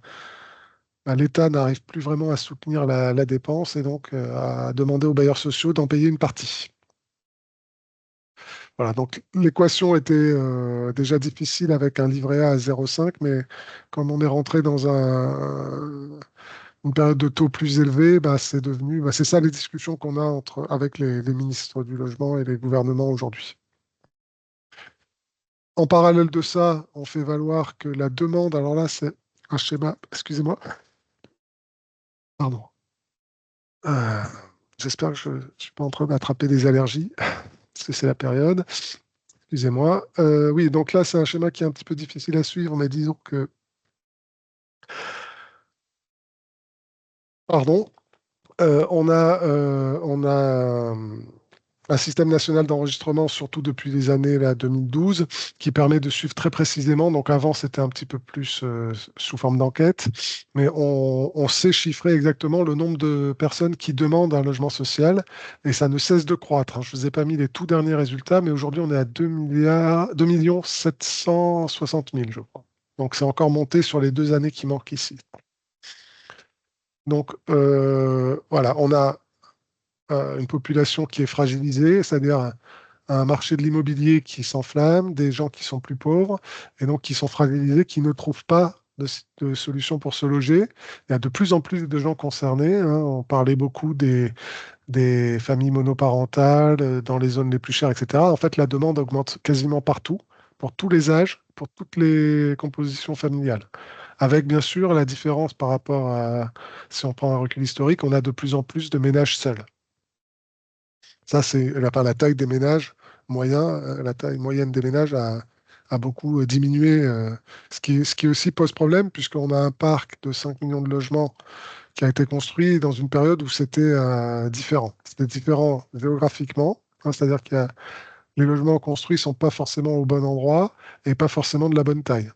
ben, l'État n'arrive plus vraiment à soutenir la dépense et donc à demander aux bailleurs sociaux d'en payer une partie. Voilà, donc l'équation était déjà difficile avec un livret A à 0,5, mais comme on est rentré dans une période de taux plus élevée, bah, c'est devenu, bah, c'est ça les discussions qu'on a avec les ministres du logement et les gouvernements aujourd'hui. En parallèle de ça, on fait valoir que la demande, alors là, c'est un schéma, excusez-moi, pardon. Euh, J'espère que je ne suis pas en train d'attraper des allergies, parce que c'est la période. Excusez-moi. Oui, donc là, c'est un schéma qui est un petit peu difficile à suivre, mais disons que, pardon, on a un système national d'enregistrement, surtout depuis les années là, 2012, qui permet de suivre très précisément. Donc avant, c'était un petit peu plus sous forme d'enquête, mais on sait chiffrer exactement le nombre de personnes qui demandent un logement social, et ça ne cesse de croître, hein. Je ne vous ai pas mis les tout derniers résultats, mais aujourd'hui, on est à 2 760 000, je crois. Donc c'est encore monté sur les 2 années qui manquent ici. Donc voilà, on a une population qui est fragilisée, c'est-à-dire un marché de l'immobilier qui s'enflamme, des gens qui sont plus pauvres et donc qui sont fragilisés, qui ne trouvent pas de solution pour se loger. Il y a de plus en plus de gens concernés, hein. On parlait beaucoup des familles monoparentales dans les zones les plus chères, etc. En fait, la demande augmente quasiment partout, pour tous les âges, pour toutes les compositions familiales. Avec bien sûr la différence par rapport à, si on prend un recul historique, on a de plus en plus de ménages seuls. Ça, c'est la taille des ménages moyens, la taille moyenne des ménages a beaucoup diminué, ce qui aussi pose problème, puisqu'on a un parc de 5 millions de logements qui a été construit dans une période où c'était différent. C'était différent géographiquement, hein, c'est-à-dire que les logements construits ne sont pas forcément au bon endroit et pas forcément de la bonne taille.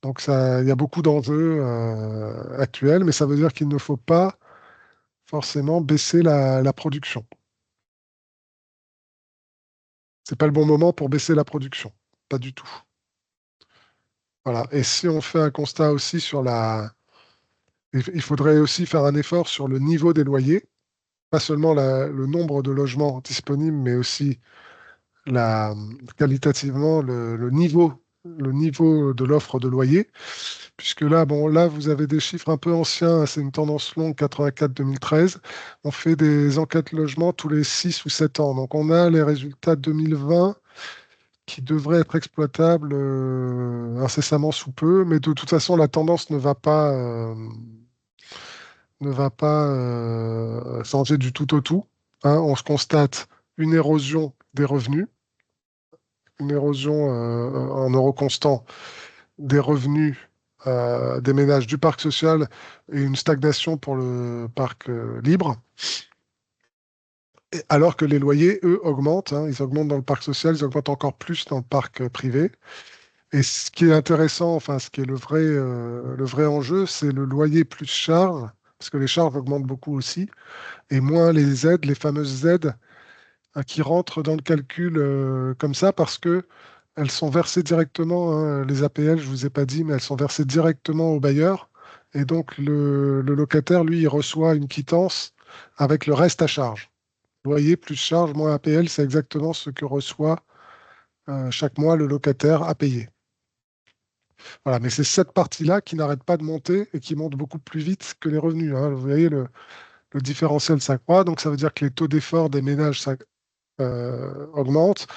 Donc ça, il y a beaucoup d'enjeux actuels, mais ça veut dire qu'il ne faut pas forcément baisser la production. C'est pas le bon moment pour baisser la production, pas du tout. Voilà. Et si on fait un constat aussi sur il faudrait aussi faire un effort sur le niveau des loyers, pas seulement le nombre de logements disponibles, mais aussi qualitativement le niveau de l'offre de loyer. Puisque là, bon, là, vous avez des chiffres un peu anciens, hein, c'est une tendance longue, 84-2013. On fait des enquêtes logement tous les 6 ou 7 ans. Donc, on a les résultats 2020 qui devraient être exploitables incessamment sous peu, mais de toute façon, la tendance ne va pas changer du tout au tout, hein. On se constate une érosion des revenus, une érosion en euros constants des revenus des ménages du parc social et une stagnation pour le parc libre, alors que les loyers, eux, augmentent, hein. Ils augmentent dans le parc social, ils augmentent encore plus dans le parc privé. Et ce qui est intéressant, enfin, ce qui est le vrai enjeu, c'est le loyer plus charges, parce que les charges augmentent beaucoup aussi, et moins les aides, les fameuses aides, hein, qui rentrent dans le calcul comme ça, parce que elles sont versées directement, hein, les APL, je ne vous ai pas dit, mais elles sont versées directement au bailleur. Et donc, le locataire, lui, il reçoit une quittance avec le reste à charge. Loyer plus charge moins APL, c'est exactement ce que reçoit chaque mois le locataire à payer. Voilà, mais c'est cette partie-là qui n'arrête pas de monter et qui monte beaucoup plus vite que les revenus, hein. Vous voyez, le différentiel s'accroît, donc ça veut dire que les taux d'effort des ménages augmentent.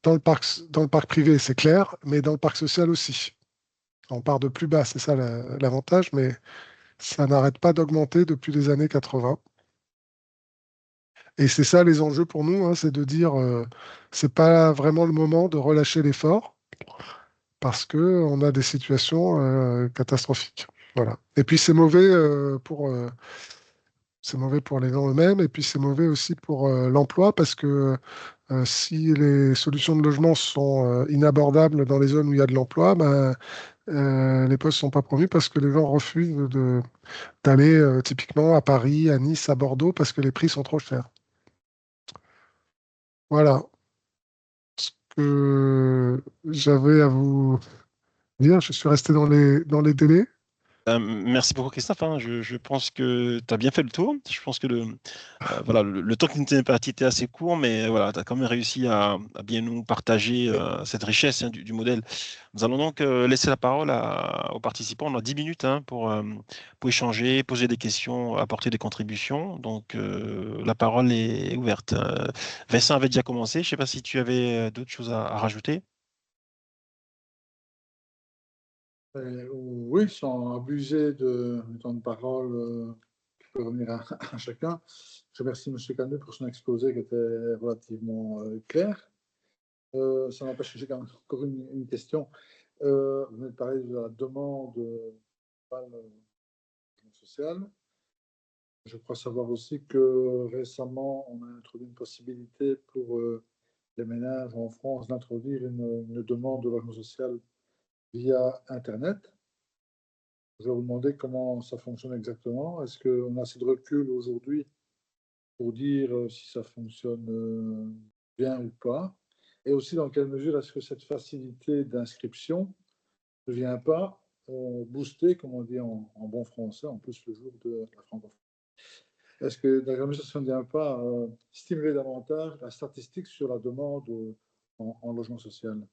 Dans le parc privé, c'est clair, mais dans le parc social aussi. On part de plus bas, c'est ça l'avantage, mais ça n'arrête pas d'augmenter depuis les années 80. Et c'est ça les enjeux pour nous, hein, c'est de dire, c'est pas vraiment le moment de relâcher l'effort parce que on a des situations catastrophiques. Voilà. Et puis c'est mauvais pour les gens eux-mêmes, et puis c'est mauvais aussi pour l'emploi parce que si les solutions de logement sont inabordables dans les zones où il y a de l'emploi, ben, les postes ne sont pas promus parce que les gens refusent d'aller typiquement à Paris, à Nice, à Bordeaux parce que les prix sont trop chers. Voilà ce que j'avais à vous dire. Je suis resté dans les délais. Merci beaucoup, Christophe, hein. Je pense que tu as bien fait le tour. Je pense que voilà, le temps qui nous était imparti était assez court, mais voilà, tu as quand même réussi à bien nous partager cette richesse, hein, du modèle. Nous allons donc laisser la parole aux participants. On a 10 minutes, hein, pour échanger, poser des questions, apporter des contributions. Donc, la parole est ouverte. Vincent avait déjà commencé. Je ne sais pas si tu avais d'autres choses à rajouter. Oui, sans abuser du temps de parole qui peut revenir à chacun. Je remercie M. Canu pour son exposé qui était relativement clair. Ça n'empêche que j'ai quand même encore une question. Vous venez de parler de la demande sociale. Je crois savoir aussi que récemment, on a introduit une possibilité pour les ménages en France d'introduire une demande de logement social via Internet. Je vais vous demander comment ça fonctionne exactement. Est-ce qu'on a assez de recul aujourd'hui pour dire si ça fonctionne bien ou pas? Et aussi, dans quelle mesure est-ce que cette facilité d'inscription ne vient pas booster, comme on dit en bon français, en plus le jour de la francophonie? Est-ce que dans quelle mesure ça ne vient pas stimuler davantage la statistique sur la demande en logement social?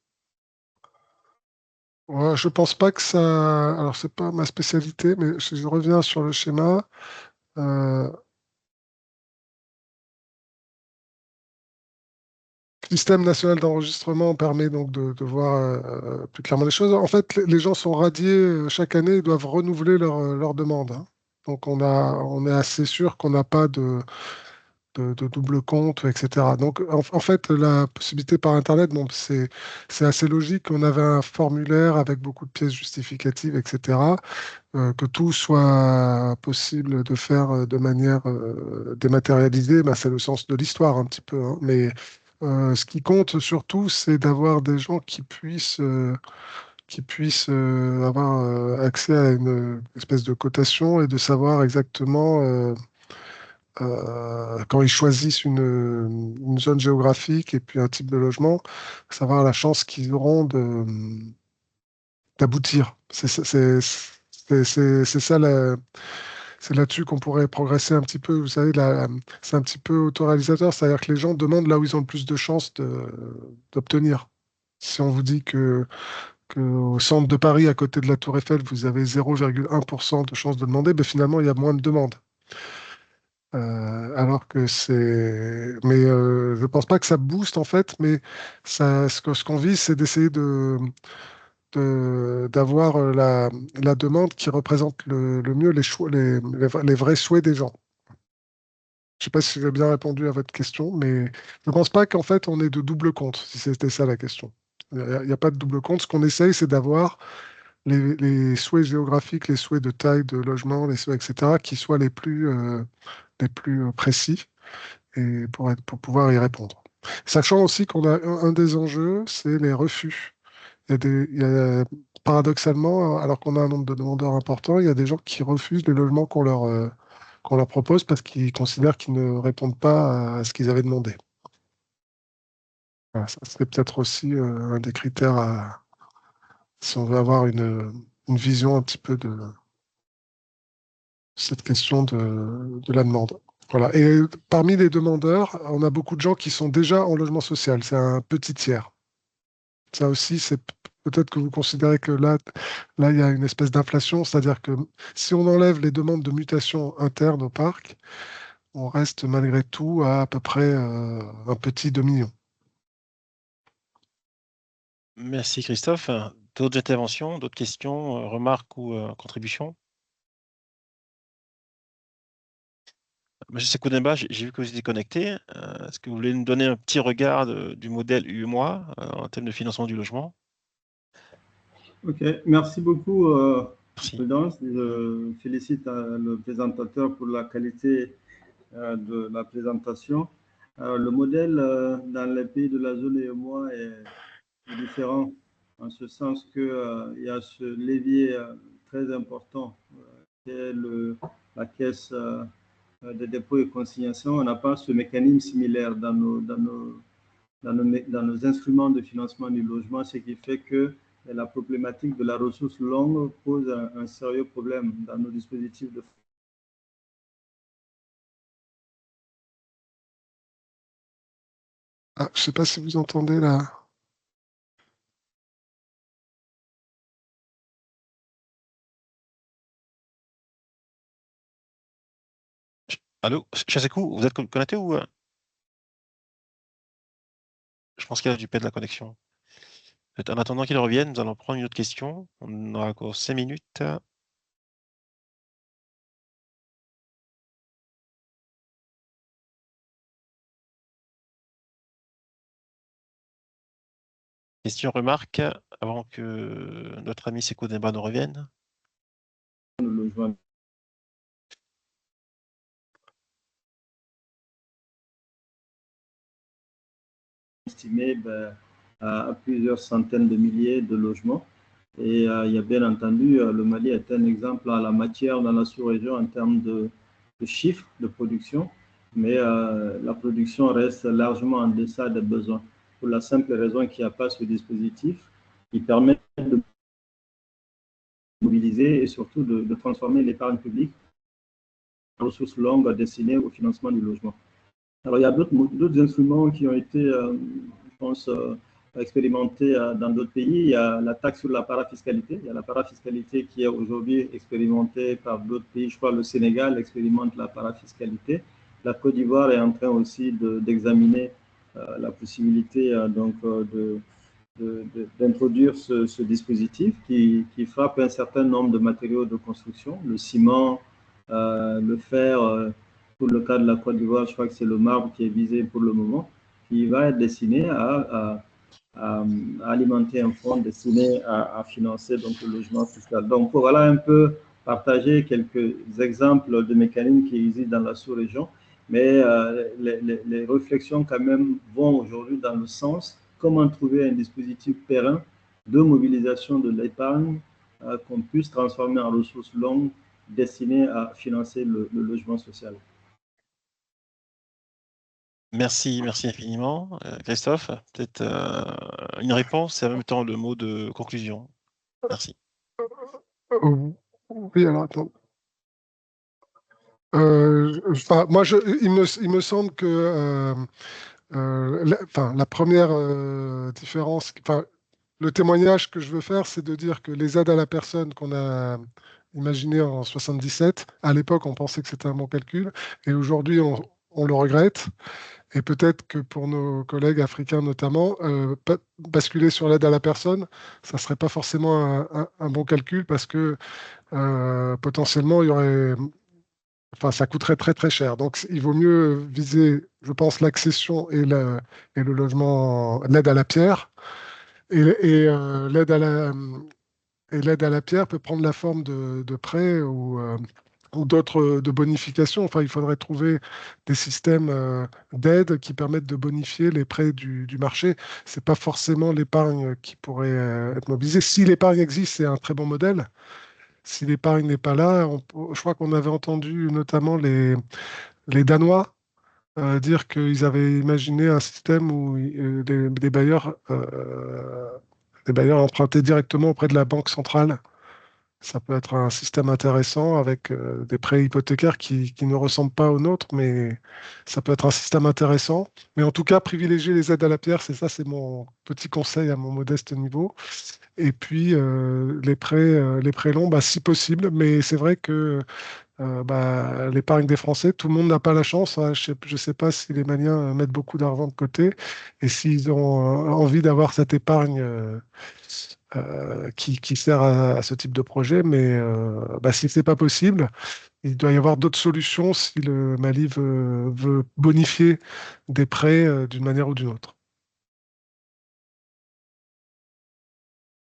Ouais, je pense pas que ça. Alors, c'est pas ma spécialité, mais si je reviens sur le schéma. Le système national d'enregistrement permet donc de voir plus clairement les choses. En fait, les gens sont radiés chaque année, ils doivent renouveler leur demande, hein. Donc, on est assez sûr qu'on n'a pas de double compte, etc. Donc, en fait, la possibilité par Internet, bon, c'est assez logique. On avait un formulaire avec beaucoup de pièces justificatives, etc. Que tout soit possible de faire de manière dématérialisée, ben, c'est le sens de l'histoire un petit peu, hein. Mais ce qui compte surtout, c'est d'avoir des gens qui puissent avoir accès à une espèce de cotation et de savoir exactement quand ils choisissent une zone géographique et puis un type de logement, savoir la chance qu'ils auront d'aboutir. C'est ça, c'est là-dessus qu'on pourrait progresser un petit peu. Vous savez, c'est un petit peu autoréalisateur, c'est-à-dire que les gens demandent là où ils ont le plus de chances d'obtenir. Si on vous dit que au centre de Paris, à côté de la Tour Eiffel, vous avez 0,1% de chances de demander, ben finalement, il y a moins de demandes. Alors que c'est. Mais je pense pas que ça booste en fait, mais ce qu'on vise, c'est d'essayer d'avoir la demande qui représente le mieux les choix, les vrais souhaits des gens. Je sais pas si j'ai bien répondu à votre question, mais je ne pense pas qu'en fait on ait de double compte, si c'était ça la question. Il n'y a pas de double compte. Ce qu'on essaye, c'est d'avoir les souhaits géographiques, les souhaits de taille de logement, les souhaits, etc., qui soient les plus précis et pour pouvoir y répondre. Sachant aussi qu'on a un des enjeux, c'est les refus. Paradoxalement, alors qu'on a un nombre de demandeurs important, il y a des gens qui refusent les logements qu'on leur propose parce qu'ils considèrent qu'ils ne répondent pas à ce qu'ils avaient demandé. Voilà, ça serait peut-être aussi un des critères si on veut avoir une vision un petit peu de cette question de la demande. Voilà. Et parmi les demandeurs, on a beaucoup de gens qui sont déjà en logement social. C'est un petit tiers. Ça aussi, c'est peut-être que vous considérez que là, il y a une espèce d'inflation, c'est-à-dire que si on enlève les demandes de mutation interne au parc, on reste malgré tout à peu près un petit demi-million. Merci, Christophe. D'autres interventions, d'autres questions, remarques ou contributions? Monsieur Sekouneba, j'ai vu que vous étiez connecté. Est-ce que vous voulez nous donner un petit regard du modèle UEMOA en termes de financement du logement? Ok, merci beaucoup, Merci. Prudence. Je félicite le présentateur pour la qualité de la présentation. Le modèle dans les pays de la zone UEMOA est différent, en ce sens qu'il y a ce levier très important qui est la caisse de dépôt et consignation. On n'a pas ce mécanisme similaire dans nos instruments de financement du logement, ce qui fait que Et la problématique de la ressource longue pose un sérieux problème dans nos dispositifs de. Ah, je ne sais pas si vous entendez là. Allô, Chasekou, vous êtes connecté ou je pense qu'il a du paix de la connexion. En attendant qu'il revienne, nous allons prendre une autre question. On aura encore 5 minutes. Question, remarque, avant que notre ami Sekou Demba nous revienne. Le logement estimé à plusieurs centaines de milliers de logements. Et il y a bien entendu, le Mali est un exemple en la matière dans la sous-région en termes de chiffres de production, mais la production reste largement en deçà des besoins, pour la simple raison qu'il n'y a pas ce dispositif qui permet de mobiliser et surtout de transformer l'épargne publique en ressources longues destinées au financement du logement. Alors, il y a d'autres instruments qui ont été, je pense, expérimentés dans d'autres pays. Il y a la taxe sur la parafiscalité. Il y a la parafiscalité qui est aujourd'hui expérimentée par d'autres pays. Je crois que le Sénégal expérimente la parafiscalité. La Côte d'Ivoire est en train aussi d'examiner la possibilité d'introduire ce dispositif qui frappe un certain nombre de matériaux de construction, le ciment, le fer. Pour le cas de la Côte d'Ivoire, je crois que c'est le marbre qui est visé pour le moment, qui va être destiné à alimenter un fonds destiné à financer donc, le logement social. Donc voilà un peu partager quelques exemples de mécanismes qui existent dans la sous-région, mais les réflexions quand même vont aujourd'hui dans le sens comment trouver un dispositif pérenne de mobilisation de l'épargne qu'on puisse transformer en ressources longues destinées à financer le logement social. Merci, merci infiniment. Christophe, peut-être une réponse et en même temps le mot de conclusion. Merci. Oui, alors attends. Moi, il me semble que la première différence, le témoignage que je veux faire, c'est de dire que les aides à la personne qu'on a imaginées en 77, à l'époque, on pensait que c'était un bon calcul, et aujourd'hui, on le regrette. Et peut-être que pour nos collègues africains notamment, basculer sur l'aide à la personne, ça ne serait pas forcément un bon calcul parce que potentiellement, il y aurait, enfin, ça coûterait très très cher. Donc, il vaut mieux viser, je pense, l'accession et le logement, l'aide à la pierre. L'aide à la pierre peut prendre la forme de prêts ou d'autres de bonifications. Enfin, il faudrait trouver des systèmes d'aide qui permettent de bonifier les prêts du marché. C'est pas forcément l'épargne qui pourrait être mobilisée. Si l'épargne existe, c'est un très bon modèle. Si l'épargne n'est pas là, je crois qu'on avait entendu notamment les Danois dire qu'ils avaient imaginé un système où des bailleurs empruntaient directement auprès de la banque centrale. Ça peut être un système intéressant avec des prêts hypothécaires qui ne ressemblent pas aux nôtres, mais ça peut être un système intéressant. Mais en tout cas, privilégier les aides à la pierre, c'est mon petit conseil à mon modeste niveau. Et puis les prêts longs, si possible. Mais c'est vrai que l'épargne des Français, tout le monde n'a pas la chance, hein. Je ne sais pas si les Maliens mettent beaucoup d'argent de côté et s'ils ont envie d'avoir cette épargne qui sert à ce type de projet. Mais si ce n'est pas possible, il doit y avoir d'autres solutions si le Mali veut bonifier des prêts d'une manière ou d'une autre.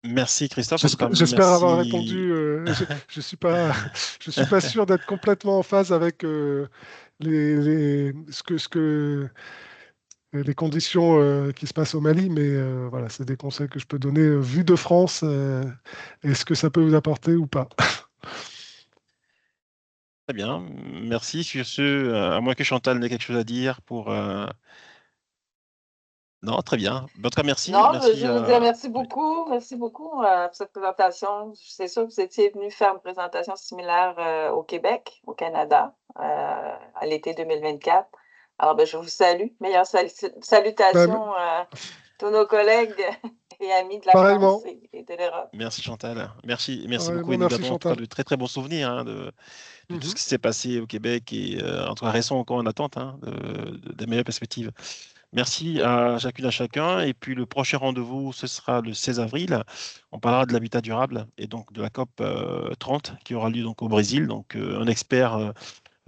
Merci Christophe. En tout cas, J'espère avoir merci. répondu. Je suis pas sûr d'être complètement en phase avec les conditions qui se passent au Mali, mais voilà, c'est des conseils que je peux donner vu de France. Est-ce que ça peut vous apporter ou pas? Très bien, merci. Sur ce, à moins que Chantal n'ait quelque chose à dire pour Non, très bien. En tout cas, merci. Non, Merci, je veux dire merci oui. beaucoup pour cette présentation. C'est sûr que vous étiez venu faire une présentation similaire au Québec, au Canada, à l'été 2024. Alors, ben, je vous salue. Meilleures salutations à tous nos collègues et amis de la Pareillement. France et de l'Europe. Merci Chantal. Merci beaucoup. Pareillement, Et nous merci gardons en tout cas Chantal. de très très bons souvenirs hein, de tout Mhm. ce qui s'est passé au Québec et en tout cas restons encore en attente hein, des meilleures perspectives. Merci à chacune à chacun. Et puis le prochain rendez-vous, ce sera le 16 avril. On parlera de l'habitat durable et donc de la COP 30 qui aura lieu donc au Brésil. Donc un expert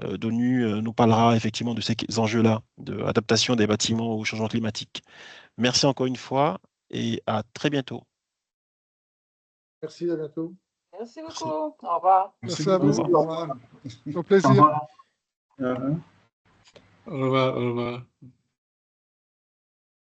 d'ONU nous parlera effectivement de ces enjeux-là, de l'adaptation des bâtiments au changement climatique. Merci encore une fois et à très bientôt. Merci, à bientôt. Merci Merci. beaucoup. Au revoir. Merci à Au vous. revoir. Au revoir. Au plaisir. Uh-huh. Au revoir, au revoir.